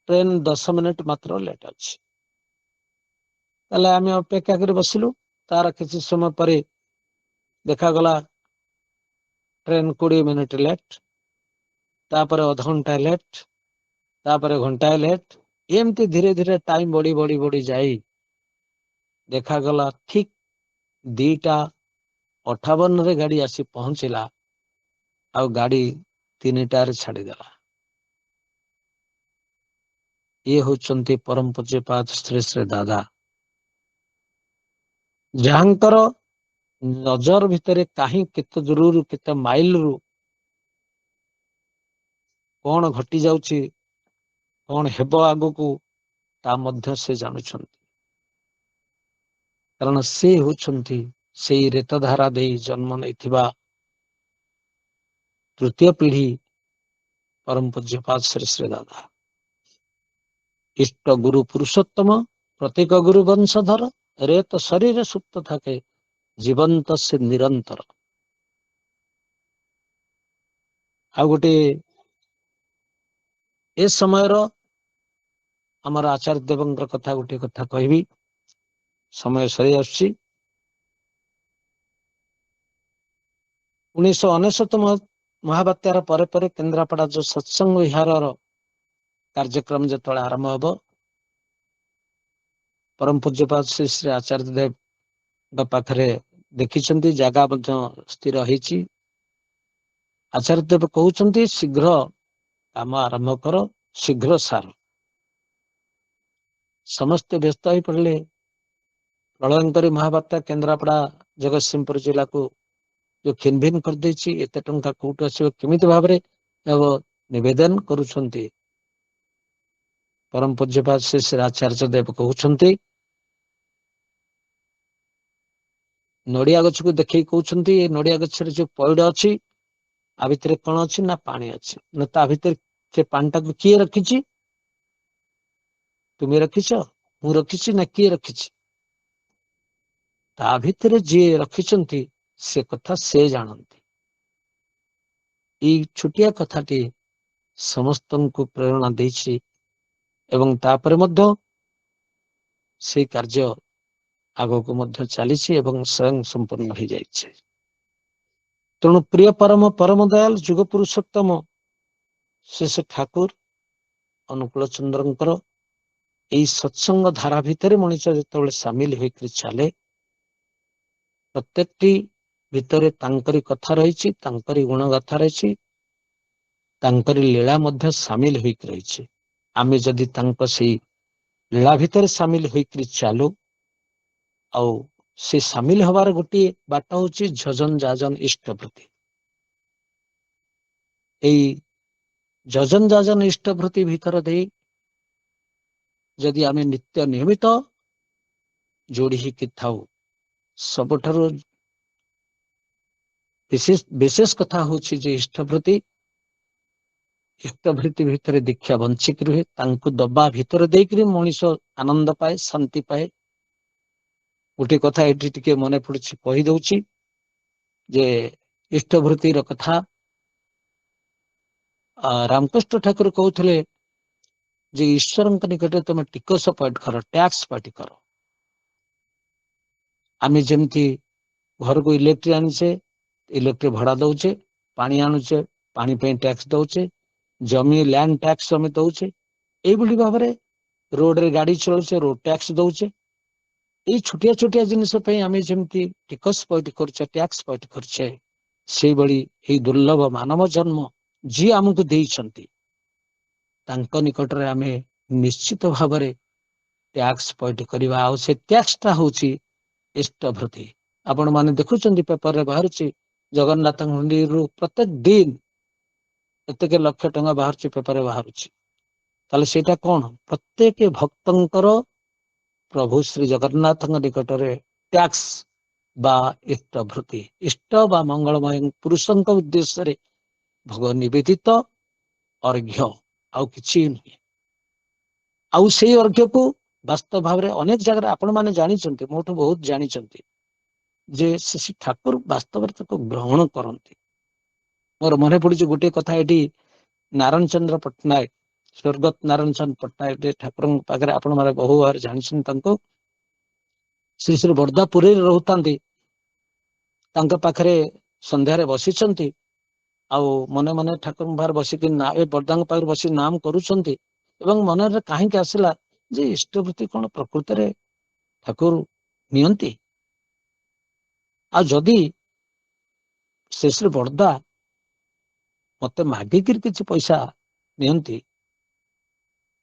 ଟ୍ରେନ 10 ମିନିଟ ମାତ୍ର ଲେଟ୍ ଅଛି। ତାହେଲେ ଆମେ ଅପେକ୍ଷା କରି ବସିଲୁ। ତାର କିଛି ସମୟ ପରେ ଦେଖାଗଲା ଟ୍ରେନ 20 ମିନିଟ ଲେଟ୍, ତାପରେ ଅଧଘଣ୍ଟା ଲେଟ୍, ତାପରେ ଘଣ୍ଟାଏ ଲେଟ୍। ଏମିତି ଧୀରେ ଧୀରେ ଟାଇମ ବଢି ବଢି ବଢି ଯାଇ ଦେଖାଗଲା ଠିକ 2:58ରେ ଗାଡି ଆସି ପହଞ୍ଚିଲା, ଆଉ ଗାଡି 3ଟାରେ ଛାଡିଦେଲା। ଇଏ ହଉଛନ୍ତି ପରମ ପୂଜ୍ୟପାଦ ଶ୍ରୀ ଶ୍ରୀ ଦାଦା, ଯାହାଙ୍କର ନଜର ଭିତରେ କାହିଁ କେତେ ଦୂରରୁ କେତେ ମାଇଲରୁ କଣ ଘଟି ଯାଉଛି, କଣ ହେବ ଆଗକୁ, ତା ମଧ୍ୟ ସେ ଜାଣୁଛନ୍ତି। କାରଣ ସେ ହେଉଛନ୍ତି ସେଇ ରେତଧାରା ଦେଇ ଜନ୍ମ ନେଇଥିବା ତୃତୀୟ ପିଢି ପରମ ପୂଜ୍ୟପାଦ ଶ୍ରୀ ଶ୍ରୀ ଦାଦା। ଇଷ୍ଟ ଗୁରୁ ପୁରୁଷୋତ୍ତମ, ପ୍ରତ୍ୟେକ ଗୁରୁ ବଂଶଧର, ରେତ ଶରୀରେ ସୁପ୍ତ থাকে, ଜୀବନ୍ତ ସେ ନିରନ୍ତର। ଆଉ ଗୋଟେ ଏ ସମୟର ଆମର ଆଚାର୍ଯ୍ୟ ଦେବଙ୍କର କଥା ଗୋଟେ କଥା କହିବି, ସମୟ ସରି ଆସୁଛି। 1999 ମହାବାତ୍ୟାର ପରେ ପରେ କେନ୍ଦ୍ରାପଡା ଯୋଉ ସତ୍ସଙ୍ଗ ବିହାରର କାର୍ଯ୍ୟକ୍ରମ ଯେତେବେଳେ ଆରମ୍ଭ ହବ, ପରମ ପୂଜ୍ୟପାଦ ଶ୍ରୀ ଶ୍ରୀ ଆଚାର୍ଯ୍ୟ ଦେବଙ୍କ ପାଖରେ ଦେଖିଛନ୍ତି, ଜାଗା ମଧ୍ୟ ସ୍ଥିର ହେଇଛି। ଆଚାର୍ଯ୍ୟ ଦେବ କହୁଛନ୍ତି ଶୀଘ୍ର କାମ ଆରମ୍ଭ କର, ଶୀଘ୍ର ସାର। ସମସ୍ତେ ବ୍ୟସ୍ତ ହେଇ ପଡିଲେ। ପ୍ରଳୟଙ୍କରୀ ମହାବାତ୍ୟା କେନ୍ଦ୍ରାପଡା ଜଗତସିଂହପୁର ଜିଲ୍ଲାକୁ ଯୋଉ ଖିନଭିନ କରିଦେଇଛି, ଏତେ ଟଙ୍କା କୋଉଠୁ ଆସିବ, କେମିତି ଭାବରେ ନିବେଦନ କରୁଛନ୍ତି। ପରମ ପୂଜ୍ୟପାଦ ଶ୍ରୀ ଶ୍ରୀ ଆଚାର୍ଯ୍ୟ ଦେବ କହୁଛନ୍ତି ନଡିଆ ଗଛକୁ ଦେଖେଇ କହୁଛନ୍ତି ଏ ନଡିଆ ଗଛରେ ଯୋଉ ପଇଡ ଅଛି ଆ ଭିତରେ କଣ ଅଛି ନା ପାଣି ଅଛି। ନା ତା ଭିତରେ ସେ ପାଣିଟାକୁ କିଏ ରଖିଛି? ତୁମେ ରଖିଛ, ମୁଁ ରଖିଛି, ନା କିଏ ରଖିଛି? ତା ଭିତରେ ଯିଏ ରଖିଛନ୍ତି ସେ କଥା ସେ ଜାଣନ୍ତି। ଏଇ ଛୋଟିଆ କଥାଟି ସମସ୍ତଙ୍କୁ ପ୍ରେରଣା ଦେଇଛି ଏବଂ ତାପରେ ମଧ୍ୟ ସେଇ କାର୍ଯ୍ୟ ଆଗକୁ ମଧ୍ୟ ଚାଲିଛି ଏବଂ ସ୍ୱୟଂ ସମ୍ପୂର୍ଣ୍ଣ ହୋଇଯାଇଛି। ତେଣୁ ପ୍ରିୟ ପରମ ଦୟାଲ ଯୁଗ ପୁରୁଷୋତ୍ତମ ଶେଷ ଠାକୁର ଅନୁକୂଳ ଚନ୍ଦ୍ରଙ୍କର ଏଇ ସତ୍ସଙ୍ଗ ଧାରା ଭିତରେ ମଣିଷ ଯେତେବେଳେ ସାମିଲ ହୋଇକରି ଚାଲେ, ପ୍ରତ୍ୟେକଟି ଭିତରେ ତାଙ୍କରି କଥା ରହିଛି, ତାଙ୍କରି ଗୁଣଗାଥା ରହିଛି, ତାଙ୍କରି ଲୀଳା ମଧ୍ୟ ସାମିଲ ହୋଇକି ରହିଛି। ଆମେ ଯଦି ତାଙ୍କ ସେଇ ଲୀଳା ଭିତରେ ସାମିଲ ହୋଇକରି ଚାଲୁ, ଆଉ ସେ ସାମିଲ ହବାର ଗୋଟିଏ ବାଟ ହଉଛି ଯଜନ ଯାଜନ ଇଷ୍ଟବୃତ୍ତି। ଏଇ ଯଜନ ଯାଜନ ଇଷ୍ଟବୃତ୍ତି ଭିତର ଦେଇ ଯଦି ଆମେ ନିତ୍ୟ ନିୟମିତ ଯୋଡି ହେଇକି ଥାଉ, ସବୁଠାରୁ ବିଶେଷ କଥା ହଉଛି ଯେ ଇଷ୍ଟବୃତ୍ତି ଭିତରେ ଦୀକ୍ଷା ବଞ୍ଚିକି ରୁହେ, ତାଙ୍କୁ ଦବା ଭିତରେ ଦେଇକରି ମଣିଷ ଆନନ୍ଦ ପାଏ, ଶାନ୍ତି ପାଏ। ଗୋଟେ କଥା ଏଠି ଟିକେ ମନେ ପଡୁଛି, କହିଦଉଛି ଯେ ଇଷ୍ଟବୃତ୍ତିର କଥା ରାମକୃଷ୍ଣ ଠାକୁର କହୁଥିଲେ ଯେ ଈଶ୍ୱରଙ୍କ ନିକଟରେ ତମେ ଟିକସ ପଇଠ କର, ଟ୍ୟାକ୍ସ ପାର୍ଟି କର। ଆମେ ଯେମିତି ଘରକୁ ଇଲେକ୍ଟ୍ରି ଆଣିଛେ, ଇଲେକ୍ଟ୍ରି ଭଡା ଦଉଛେ, ପାଣି ଆଣୁଛେ, ପାଣି ପାଇଁ ଟ୍ୟାକ୍ସ ଦଉଛେ, ଜମି ଲ୍ୟାଣ୍ଡ ଟ୍ୟାକ୍ସ ଆମେ ଦଉଛେ, ଏଇଭଳି ଭାବରେ ରୋଡରେ ଗାଡି ଚଳୁଛେ, ରୋଡ ଟ୍ୟାକ୍ସ ଦଉଛେ। ଏଇ ଛୋଟିଆ ଛୋଟିଆ ଜିନିଷ ପାଇଁ ଆମେ ଯେମିତି ଟିକସ ପଇଠ କରୁଛେ, ଟ୍ୟାକ୍ସ ପଇଠ କରୁଛେ, ସେଇଭଳି ଏଇ ଦୁର୍ଲଭ ମାନବ ଜନ୍ମ ଯିଏ ଆମକୁ ଦେଇଛନ୍ତି ତାଙ୍କ ନିକଟରେ ଆମେ ନିଶ୍ଚିତ ଭାବରେ ଟ୍ୟାକ୍ସ ପଇଠ କରିବା। ଆଉ ସେ ଟ୍ୟାକ୍ସଟା ହଉଛି ଇଷ୍ଟବୃତ୍ତି। ଆପଣ ମାନେ ଦେଖୁଛନ୍ତି ପେପରରେ ବାହାରୁଛି ଜଗନ୍ନାଥଙ୍କ ମନ୍ଦିରରୁ ପ୍ରତ୍ୟେକ ଦିନ ଏତିକି ଲକ୍ଷ ଟଙ୍କା ବାହାରୁଛି, ପେପରରେ ବାହାରୁଛି। ତାହେଲେ ସେଇଟା କଣ? ପ୍ରତ୍ୟେକ ଭକ୍ତଙ୍କର ପ୍ରଭୁ ଶ୍ରୀ ଜଗନ୍ନାଥଙ୍କ ନିକଟରେ ଟ୍ୟାକ୍ସ ବା ଇଷ୍ଟବୃତ୍ତି, ଇଷ୍ଟ ବା ମଙ୍ଗଳମୟ ପୁରୁଷଙ୍କ ଉଦ୍ଦେଶ୍ୟରେ ଭୋଗ ନିବେଦିତ ଅର୍ଘ୍ୟ, ଆଉ କିଛି ନୁହେଁ। ଆଉ ସେଇ ଅର୍ଘ୍ୟକୁ ବାସ୍ତବ ଭାବରେ ଅନେକ ଜାଗାରେ ଆପଣ ମାନେ ଜାଣିଛନ୍ତି, ମୋଠୁ ବହୁତ ଜାଣିଛନ୍ତି ଯେ ଶ୍ରୀ ଠାକୁର ବାସ୍ତବରେ ତାକୁ ଗ୍ରହଣ କରନ୍ତି। ମୋର ମନେ ପଡୁଛି ଗୋଟିଏ କଥା, ଏଠି ନାରାୟଣ ଚନ୍ଦ୍ର ପଟ୍ଟନାୟକ, ସ୍ୱର୍ଗତ ନାରାୟଣ ଚନ୍ଦ୍ର ପଟ୍ଟନାୟକ ଠାକୁରଙ୍କ ପାଖରେ ଆପଣ ମାନେ ବହୁ ଭାବରେ ଜାଣିଛନ୍ତି ତାଙ୍କୁ। ଶ୍ରୀ ଶ୍ରୀ ବର୍ଦ୍ଧା ପୁରୀରେ ରହୁଥାନ୍ତି, ତାଙ୍କ ପାଖରେ ସନ୍ଧ୍ୟାରେ ବସିଛନ୍ତି, ଆଉ ମନେ ମନେ ଠାକୁରଙ୍କ ପାଖରେ ବସିକି ଏ ବର୍ଦ୍ଧାଙ୍କ ପାଖରେ ବସି ନାମ କରୁଛନ୍ତି। ଏବଂ ମନରେ କାହିଁକି ଆସିଲା ଯେ ଇଷ୍ଟବୃତ୍ତି କଣ ପ୍ରକୃତରେ ଠାକୁର ନିଅନ୍ତି? ଆଉ ଯଦି ଶ୍ରୀ ବର୍ଦ୍ଧା ମତେ ମାଗିକିରି କିଛି ପଇସା ନିଅନ୍ତି,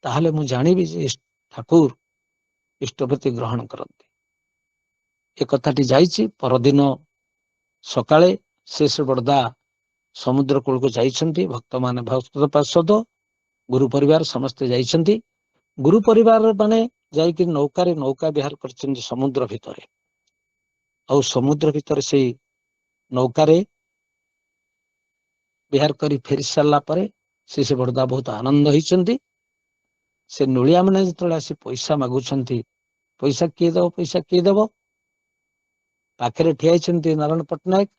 ତାହେଲେ ମୁଁ ଜାଣିବି ଯେ ଠାକୁର ଇଷ୍ଟବୃତ୍ତି ଗ୍ରହଣ କରନ୍ତି। ଏ କଥାଟି ଯାଇଛି। ପରଦିନ ସକାଳେ ଶ୍ରୀ ବର୍ଦ୍ଧା ସମୁଦ୍ର କୂଳକୁ ଯାଇଛନ୍ତି, ଭକ୍ତମାନେ, ଭକ୍ତ ପାର୍ଷଦ, ଗୁରୁ ପରିବାର ସମସ୍ତେ ଯାଇଛନ୍ତି। ଗୁରୁ ପରିବାର ମାନେ ଯାଇକି ନୌକା ବିହାର କରିଛନ୍ତି ସମୁଦ୍ର ଭିତରେ। ଆଉ ସମୁଦ୍ର ଭିତରେ ସେଇ ନୌକାରେ ବିହାର କରି ଫେରି ସାରିଲା ପରେ ଶ୍ରୀ ବର୍ଦ୍ଧା ବହୁତ ଆନନ୍ଦ ହେଇଛନ୍ତି। ସେ ନୋଳିଆ ମାନେ ଯେତେବେଳେ ଆସି ପଇସା ମାଗୁଛନ୍ତି, ପଇସା କିଏ ଦବ, ପଇସା କିଏ ଦବ? ପାଖରେ ଠିଆ ହେଇଛନ୍ତି ନାରାୟଣ ପଟ୍ଟନାୟକ।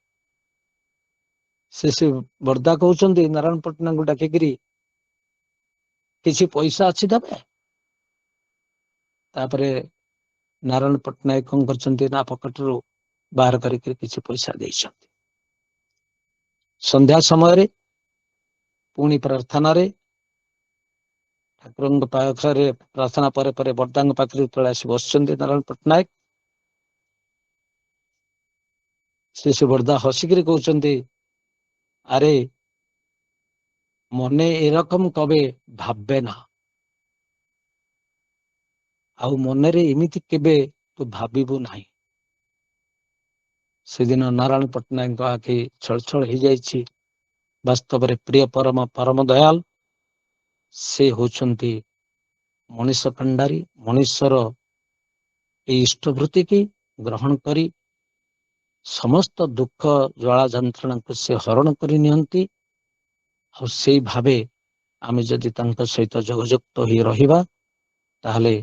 ଶ୍ରୀ ବର୍ଦ୍ଧା କହୁଛନ୍ତି ନାରାୟଣ ପଟ୍ଟନାୟକଙ୍କୁ ଡାକିକିରି, କିଛି ପଇସା ଅଛି ଦେବେ? ତାପରେ ନାରାୟଣ ପଟ୍ଟନାୟକ କଣ କରିଛନ୍ତି ନା ପକେଟରୁ ବାହାର କରିକି କିଛି ପଇସା ଦେଇଛନ୍ତି। ସନ୍ଧ୍ୟା ସମୟରେ ପୁଣି ପ୍ରାର୍ଥନାରେ ଠାକୁରଙ୍କ ପାଖରେ ପ୍ରାର୍ଥନା ପରେ ପରେ ବର୍ଦ୍ଧାଙ୍କ ପାଖରେ ଯେତେବେଳେ ଆସି ବସିଛନ୍ତି ନାରାୟଣ ପଟ୍ଟନାୟକ, ଶ୍ରୀ ବର୍ଦ୍ଧା ହସିକିରି କହୁଛନ୍ତି, ଆରେ ମନେ ଏରକମ କବେ ଭାବେ ନା, ଆଉ ମନରେ ଏମିତି କେବେ ତୁ ଭାବିବୁ ନାହିଁ। ସେଦିନ ନାରାୟଣ ପଟ୍ଟନାୟକଙ୍କ ଆଖି ଛଳଛଳ ହେଇଯାଇଛି। ବାସ୍ତବରେ ପ୍ରିୟ ପରମ ଦୟାଲ ସେ ହଉଛନ୍ତି ମଣିଷ କଣ୍ଡାରୀ। ମଣିଷର ଏଇ ଇଷ୍ଟବୃତ୍ତିକି ଗ୍ରହଣ କରି ସମସ୍ତ ଦୁଃଖ ଜ୍ୱାଳା ଯନ୍ତ୍ରଣାକୁ ସେ ହରଣ କରି ନିଅନ୍ତି। ଆଉ ସେଇ ଭାବେ ଆମେ ଯଦି ତାଙ୍କ ସହିତ ଯୋଗଯୁକ୍ତ ହୋଇ ରହିବା ତାହେଲେ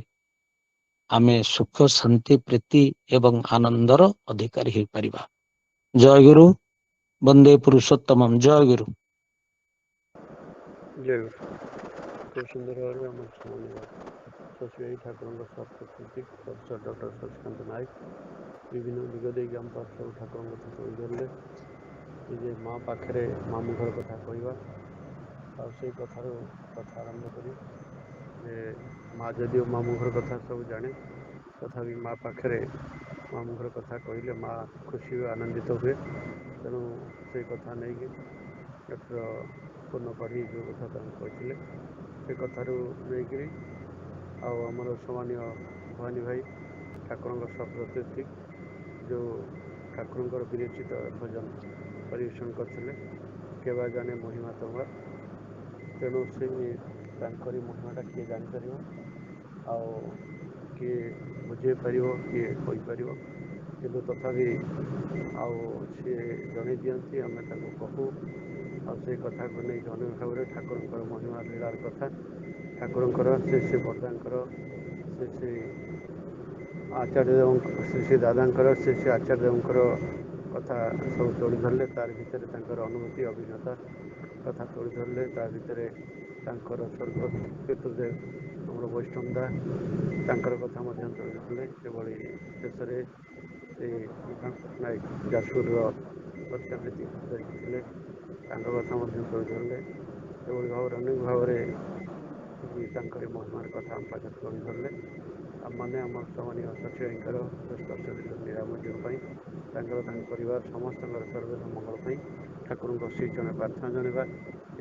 ଆମେ ସୁଖ ଶାନ୍ତି ପ୍ରୀତି ଏବଂ ଆନନ୍ଦର ଅଧିକାରୀ ହେଇପାରିବା। ଜୟ ଗୁରୁ, ବନ୍ଦେ ପୁରୁଷୋତ୍ତମମ୍। ଜୟ ଗୁରୁ। ଜୟ ଗୁରୁ। ଖୁବ ସୁନ୍ଦର ଭାବରେ ଆମ ଶଶୀ ଠାକୁରଙ୍କ ସପ୍ତଶତୀ ପ୍ରଫେସର ଡକ୍ଟର ଶଶିକାନ୍ତ ନାୟକ ବିଭିନ୍ନ ଦିଗ ଦେଇକି ଆମ ସବୁ ଠାକୁରଙ୍କ କଥା କହିଦେଲେ ଯେ ମା ପାଖରେ ମାମୁଁ ଘର କଥା କହିବା ଆଉ ସେଇ କଥାରୁ କଥା ଆରମ୍ଭ କରି ଯେ ମା ଯଦିଓ ମାମୁଁ ଘର କଥା ସବୁ ଜାଣେ ତଥାପି ମା ପାଖରେ ମାମୁଁ ଘର କଥା କହିଲେ ମା ଖୁସି ହୁଏ, ଆନନ୍ଦିତ ହୁଏ। ତେଣୁ ସେଇ କଥା ନେଇକି ଡକ୍ଟର ପୂର୍ଣ୍ଣ ପାଢ଼ୀ ଯେଉଁ କଥା ତାଙ୍କୁ କହିଥିଲେ ସେ କଥାରୁ ନେଇକରି ଆଉ ଆମର ସମ୍ମାନୀୟ ଭବାନୀ ଭାଇ ଠାକୁରଙ୍କ ସପ୍ତଶତୀ ଯେଉଁ ଠାକୁରଙ୍କର ବିରଚିତ ଭଜନ ପରିବେଷଣ କରିଥିଲେ, କେବା ଜାଣେ ମହିମା ତମର। ତେଣୁ ସେ ତାଙ୍କରି ମହିମାଟା କିଏ ଜାଣିପାରିବ ଆଉ କିଏ ବୁଝେଇ ପାରିବ, କିଏ କହିପାରିବ, କିନ୍ତୁ ତଥାପି ଆଉ ସିଏ ଜଣେଇ ଦିଅନ୍ତି, ଆମେ ତାକୁ କହୁ। ଆଉ ସେଇ କଥାକୁ ନେଇକି ଅନେକ ଭାବରେ ଠାକୁରଙ୍କର ମହିମା ଲୀଳାର କଥା, ଠାକୁରଙ୍କର ଶ୍ରୀ ବର୍ଦାଙ୍କର ଶ୍ରୀ ଆଚାର୍ଯ୍ୟଦେବଙ୍କ ଶ୍ରୀ ଦାଦାଙ୍କର ଶ୍ରୀ ଆଚାର୍ଯ୍ୟଦେବଙ୍କର କଥା ସବୁ ତୋଳି ଧରିଲେ। ତାର ଭିତରେ ତାଙ୍କର ଅନୁଭୂତି ଅଭିଜ୍ଞତା କଥା ତୋଳି ଧରିଲେ। ତା ଭିତରେ ତାଙ୍କର ସ୍ୱର୍ଗ ପିତୃଦେବ ଆମର ବୈଷ୍ଣବ ଦା ତାଙ୍କର କଥା ମଧ୍ୟ ତୋଳି ଧରିଲେ। ସେଭଳି ଶେଷରେ ସେ ନାୟକ ଯାଜପୁରର ପ୍ରତିଷ୍ଠାପତି ଧରିକି ଥିଲେ, ତାଙ୍କ କଥା ମଧ୍ୟ ତୋଳି ଧରିଲେ। ଏଭଳି ଭାବରେ ଅନେକ ଭାବରେ ତାଙ୍କରି ମହିମାର କଥା ଆମ ପାଖରେ ତୋଳି ଧରିଲେ। ଆମମାନେ ଆମର ସମ୍ମାନୀୟ ସଚିବାଇଙ୍କର ସ୍ପର୍ଶ ନିରାମୟ ପାଇଁ ତାଙ୍କର ତାଙ୍କ ପରିବାର ସମସ୍ତଙ୍କର ସର୍ବତ ମଙ୍ଗଳ ପାଇଁ ଠାକୁରଙ୍କ ଶ୍ରୀଚରଣ ପ୍ରାର୍ଥନା ଜଣାଇବା।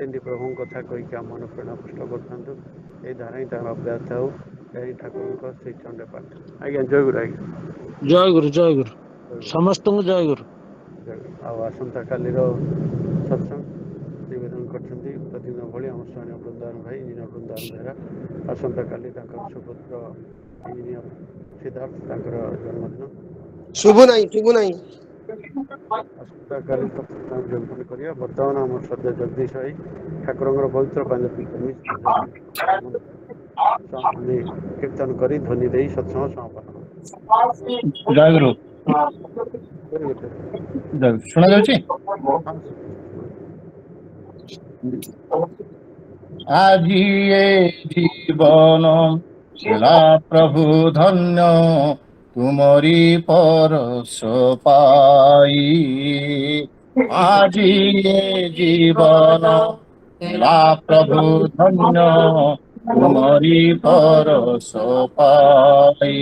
ଏମିତି ପ୍ରଭୁଙ୍କ କଥା କହିକି ଆମ ମନ ପ୍ରେରଣା ପୁଷ୍ଟ କରିଥାନ୍ତୁ। ଏଇ ଧାରା ହିଁ ତାଙ୍କର ଅବ୍ୟାହତ ଥାଉ। ଏହି ଠାକୁରଙ୍କ ଶ୍ରୀଚରଣରେ ପ୍ରାର୍ଥନା। ଆଜ୍ଞା ଜୟ ଗୁରୁ। ଆଜ୍ଞା ଜୟ ଗୁରୁ, ଜୟ ଗୁରୁ, ସମସ୍ତଙ୍କୁ ଜୟ ଗୁରୁ। ଆଉ ଆସନ୍ତାକାଲିର ସତ୍ସଙ୍ଗ ନିବେଦନ କରିଛନ୍ତି ପ୍ରତିଦିନ ଭଳି ଆମ ସ୍ୱାମୀ ବୃନ୍ଦାବନ ଭାଇ, ଇଞ୍ଜିନିୟର ବୃନ୍ଦାବନ ବେହେରା। ଆସନ୍ତାକାଲି ତାଙ୍କର ସୁପୁତ୍ର ଇଞ୍ଜିନିୟର ସିଦ୍ଧାର୍ଥ ତାଙ୍କର ଜନ୍ମଦିନ। ଶୁଭୁ ନାହିଁ, ଶୁଭୁ ନାହିଁ। ଆସନ୍ତାକାଲି ଯୋଗଦାନ କରିବା। ବର୍ତ୍ତମାନ ଆମର ସଦ୍ୟ ଜଗଦୀଶ ଭାଇ ଠାକୁରଙ୍କର ପବିତ୍ର କୀର୍ତ୍ତନ କରି ଧ୍ୱନି ଦେଇ ସତ୍ସଙ୍ଗ ସମାପନ। ଜୟ ଗୁରୁ। ଶୁଣା ଯାଉଛି? ଆଜି ଏ ଜୀବନ ହେଲା ପ୍ରଭୁ ଧନ୍ୟ, ତୁମରି ପରଶ ପାଇ। ଆଜି ଏ ଜୀବନ ହେଲା ପ୍ରଭୁ ଧନ୍ୟ, ତୁମରି ପରଶ ପାଇ।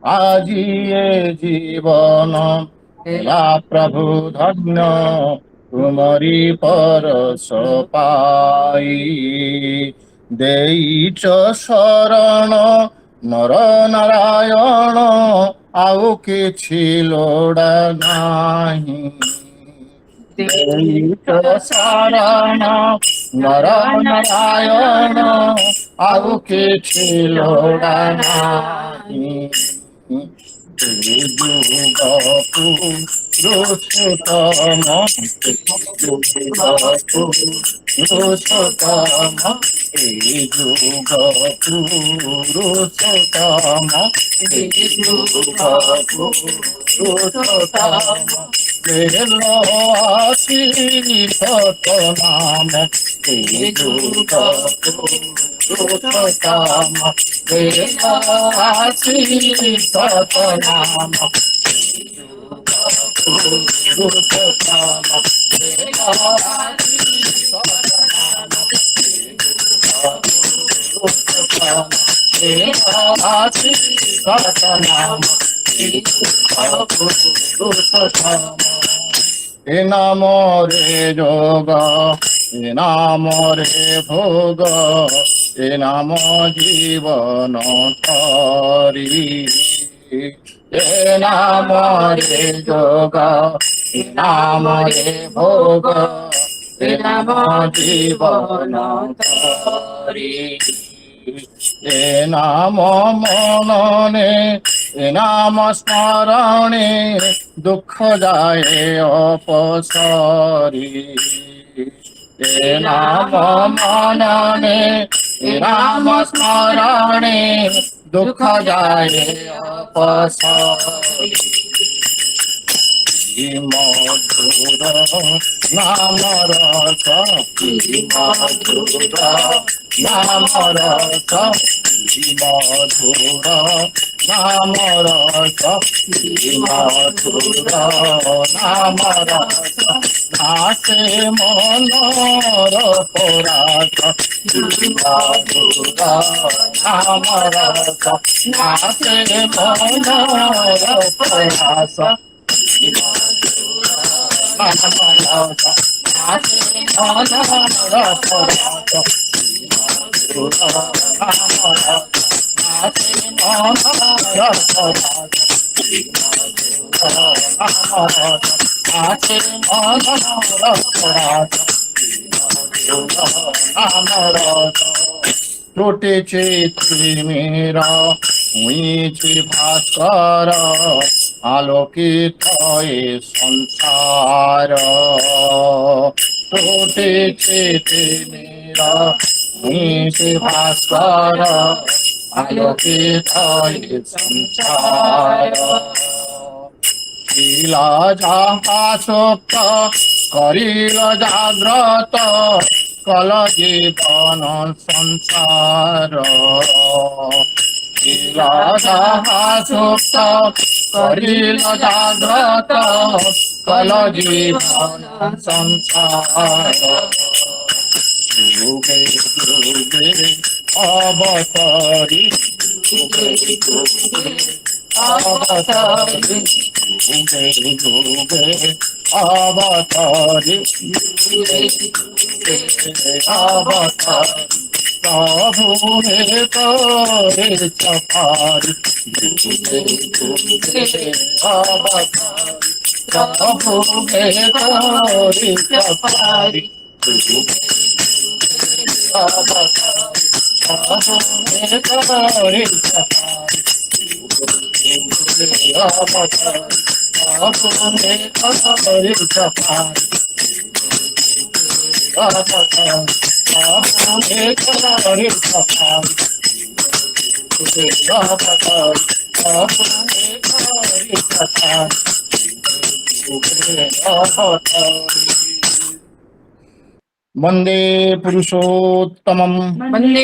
ଆଜି ଏ ଜୀବନ ହେଲା ପ୍ରଭୁ ଧନ୍ୟ, ତୁମରି ପରଶ ପାଇ। ଦେଇଛ ଶରଣ ନର ନାରାୟଣ, ଆଉ କିଛି ଲୋଡ଼ା ନାହିଁ। ଦେଇଛ ଶରଣ ନର ନାରାୟଣ, ଆଉ କିଛି ଲୋଡ଼ା ନାହିଁ। ଯୁଗକୁ ପୁରୁଷୋତ୍ତମ, ଯୁଗକୁ ପୁରୁଷୋତ୍ତମ, ଏଇ ଯୁଗକୁ ପୁରୁଷୋତ୍ତମ, ଏଇ ଯୁଗକୁ ପୁରୁଷୋତ୍ତମ। ବେଲ ଆଶି ସତନାମ, ଏଇ ଯୁଗକୁ ପୁରୁଷୋତ୍ତମ, ବେଲ ଆଶି ସତନାମ, ପୁରୁଷୋତ୍ତମ, ବେଲ ଆଶି ସତନାମ, ପୁରୁଷୋତ୍ତମ, ବେଲ ଆଶି ସତନାମ, পুরুষোত্তম। এ নামরে যোগ, এ নামরে ভোগ, এ নাম জীবন তরি। এ নামরে যোগ, এ নামরে ভোগ, এ নাম জীবন তরি। এ নাম মননে ए नाम स्मरणे दुख जाए अपसरी ए नाम मनने ए नाम स्मरणे दुख जाए अपसरी मधुर नाम रस मधुर नाम रस मधुर नाम रस मधुर नाम रस नाचे मनर परास मधुर नाम रस नाचे मनर परास छोटे चेती मेरा हुई भास्कर आलोकित ए संसार छोटे चेते मेरा हुई भास्कर आलोकित ए संसार लीला जहाँ सुप्त करिल जाग्रत कल जीवन संसार लीला जहाँ सुप्त करिल जाग्रत कल जीवन संसार युगे युगे अवतरी युगे युगे अवतरी युगे युगे अवतरी अवतरी प्रभु हे तोरे सफारी युगे युगे अवतरी प्रभु हे तोरे सफारी वंदे पुरुषोत्तमं वंदे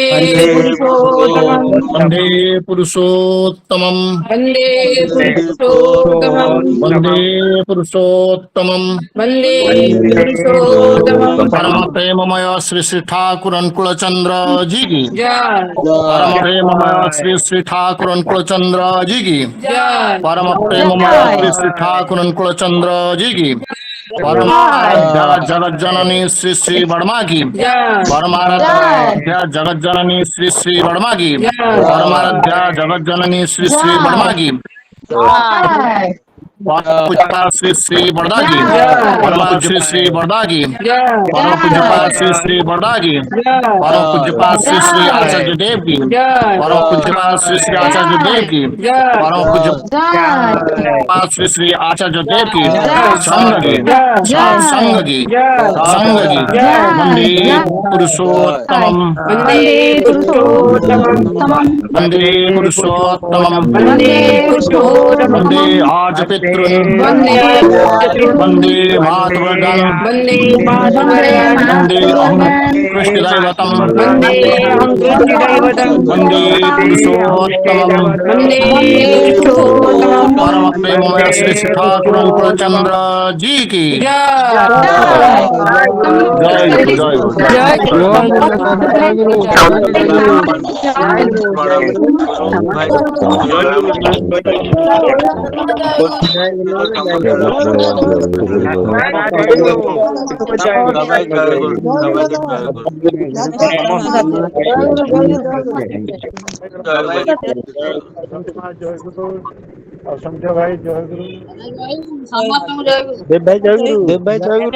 वंदे पुरुषोत्तमं वंदे पुरुषोत्तमं वंदे पुरुषोत्तमं वंदे पुरुषोत्तमं परम प्रेममय श्री श्री ठाकुर कुलचंद्र जी की जय परम प्रेममय श्री श्री ठाकुर कुलचंद्र जी की जय परम प्रेममय श्री श्री ठाकुर कुलचंद्र जी की परमाराध्या जगत जननी श्री श्री वर्मा की परमाराध्या जगत जननी श्री श्री वर्मा की परमाराध्या जगत जननी श्री श्री वर्मा की पूज्यपा श्री श्री बड़दा की परम श्री श्री बड़दा की परम पूज्यपा श्री श्री बड़दा की परम पूज्यपा श्री श्री आचार्य देव की परम पूज्यपा श्री श्री आचार्य देव की परम पूज्यपा श्री श्री आचार्य देव की संग की संग की संग की वंदे पुरुषोत्तमं वंदे पुरुषोत्तमं वंदे पुरुषोत्तमं वंदे पुरुषोत्तमं वंदे आज पितृ वंदे वंदे मातृगण वंदे मातरम् वंदे अहं कृष्णदैवतं वंदे अहं कृष्णदैवतं वंदे पुरुषोत्तमं वंदे पुरुषोत्तमं परम प्रेममय श्री ठाकुर कुलचंद्र जी की जय गुरु जय जय गुरु ଅସଂଖ୍ୟ ଭାଇ ଜୟ ଗୁରୁ। ସମସ୍ତଙ୍କୁ ଜୟ ଗୁରୁ। ଦେବ ଭାଇ ଜୟ ଗୁରୁ। ଦେବ ଭାଇ ଜୟ ଗୁରୁ।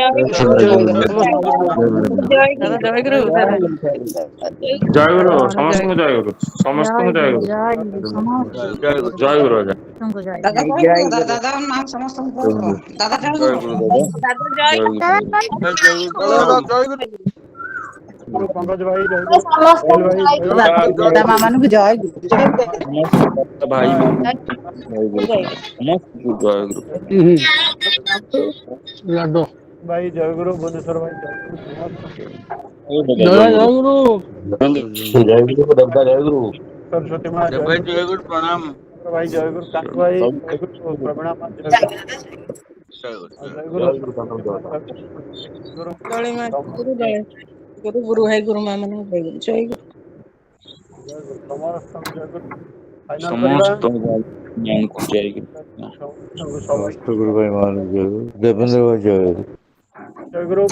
ଦାଦା ଜୟ ଗୁରୁ ଦାଦା। ଜୟ ଗୁରୁ ସମସ୍ତଙ୍କୁ ଜୟ ଗୁରୁ ସମସ୍ତଙ୍କୁ ଜୟ ଗୁରୁ ଜୟ ଗୁରୁ ଅଜା ଦାଦା ଜୟ ଗୁରୁ ଦାଦା ନାମ ସମସ୍ତଙ୍କୁ ଦାଦା ଜୟ ଗୁରୁ ଦାଦା ଜୟ ଗୁରୁ ପଙ୍କଜ ଭାଇ ଜୟ ଗୁରୁ। ସାହିଲ ଭାଇ ଜୟ ଗୁରୁ। ଦାଦା ମା ମାନଙ୍କୁ ଜୟ ଗୁରୁ ଜୟ ଗୁରୁ ଭାଇ ସମସ୍ତଙ୍କୁ ଜୟ ଗୁରୁ ଲାଡୁ ଭାଇ ଜୟ ଗୁରୁ। ଭୁବନେଶ୍ୱର ଭାଇ ଜୟ ଗୁରୁ। ଜୟ ଗୁରୁ। ଜୟ ଗୁରୁ ଦେବତା ଜୟ ଗୁରୁ। ସରସ୍ୱତୀ ମା ଜୟ ଗୁରୁ। ଜୟ ଗୁରୁ ପ୍ରଣାମ ଭାଇ ଜୟ ଗୁରୁ। କାକୁ ଭାଇ ଜୟ ଗୁରୁ। ପ୍ରବୀଣା ମା ଜୟ ଗୁରୁ। ଜୟ ଗୁରୁ। ଗୁରୁ ଜୟ ମା ଗୁରୁ ଜୟ ଗୁରୁ ଗୁରୁ ଭାଇ ଗୁରୁ ମା ମାନଙ୍କୁ ଜୟ ଗୁରୁ ଜୟ ଗୁରୁ ଜୟ ଗୁରୁ। ସମସ୍ତଙ୍କୁ ଜୟ ଗୁରୁ। ଫାଇନାଲ କରିବା। ସମସ୍ତ ଜୟ ଗୁରୁ ସମସ୍ତଙ୍କୁ ସବୁ गुरु भाई मान जय गुरु देवेंद्र भाई जय गुरु। ଜୟ ଗୁରୁ।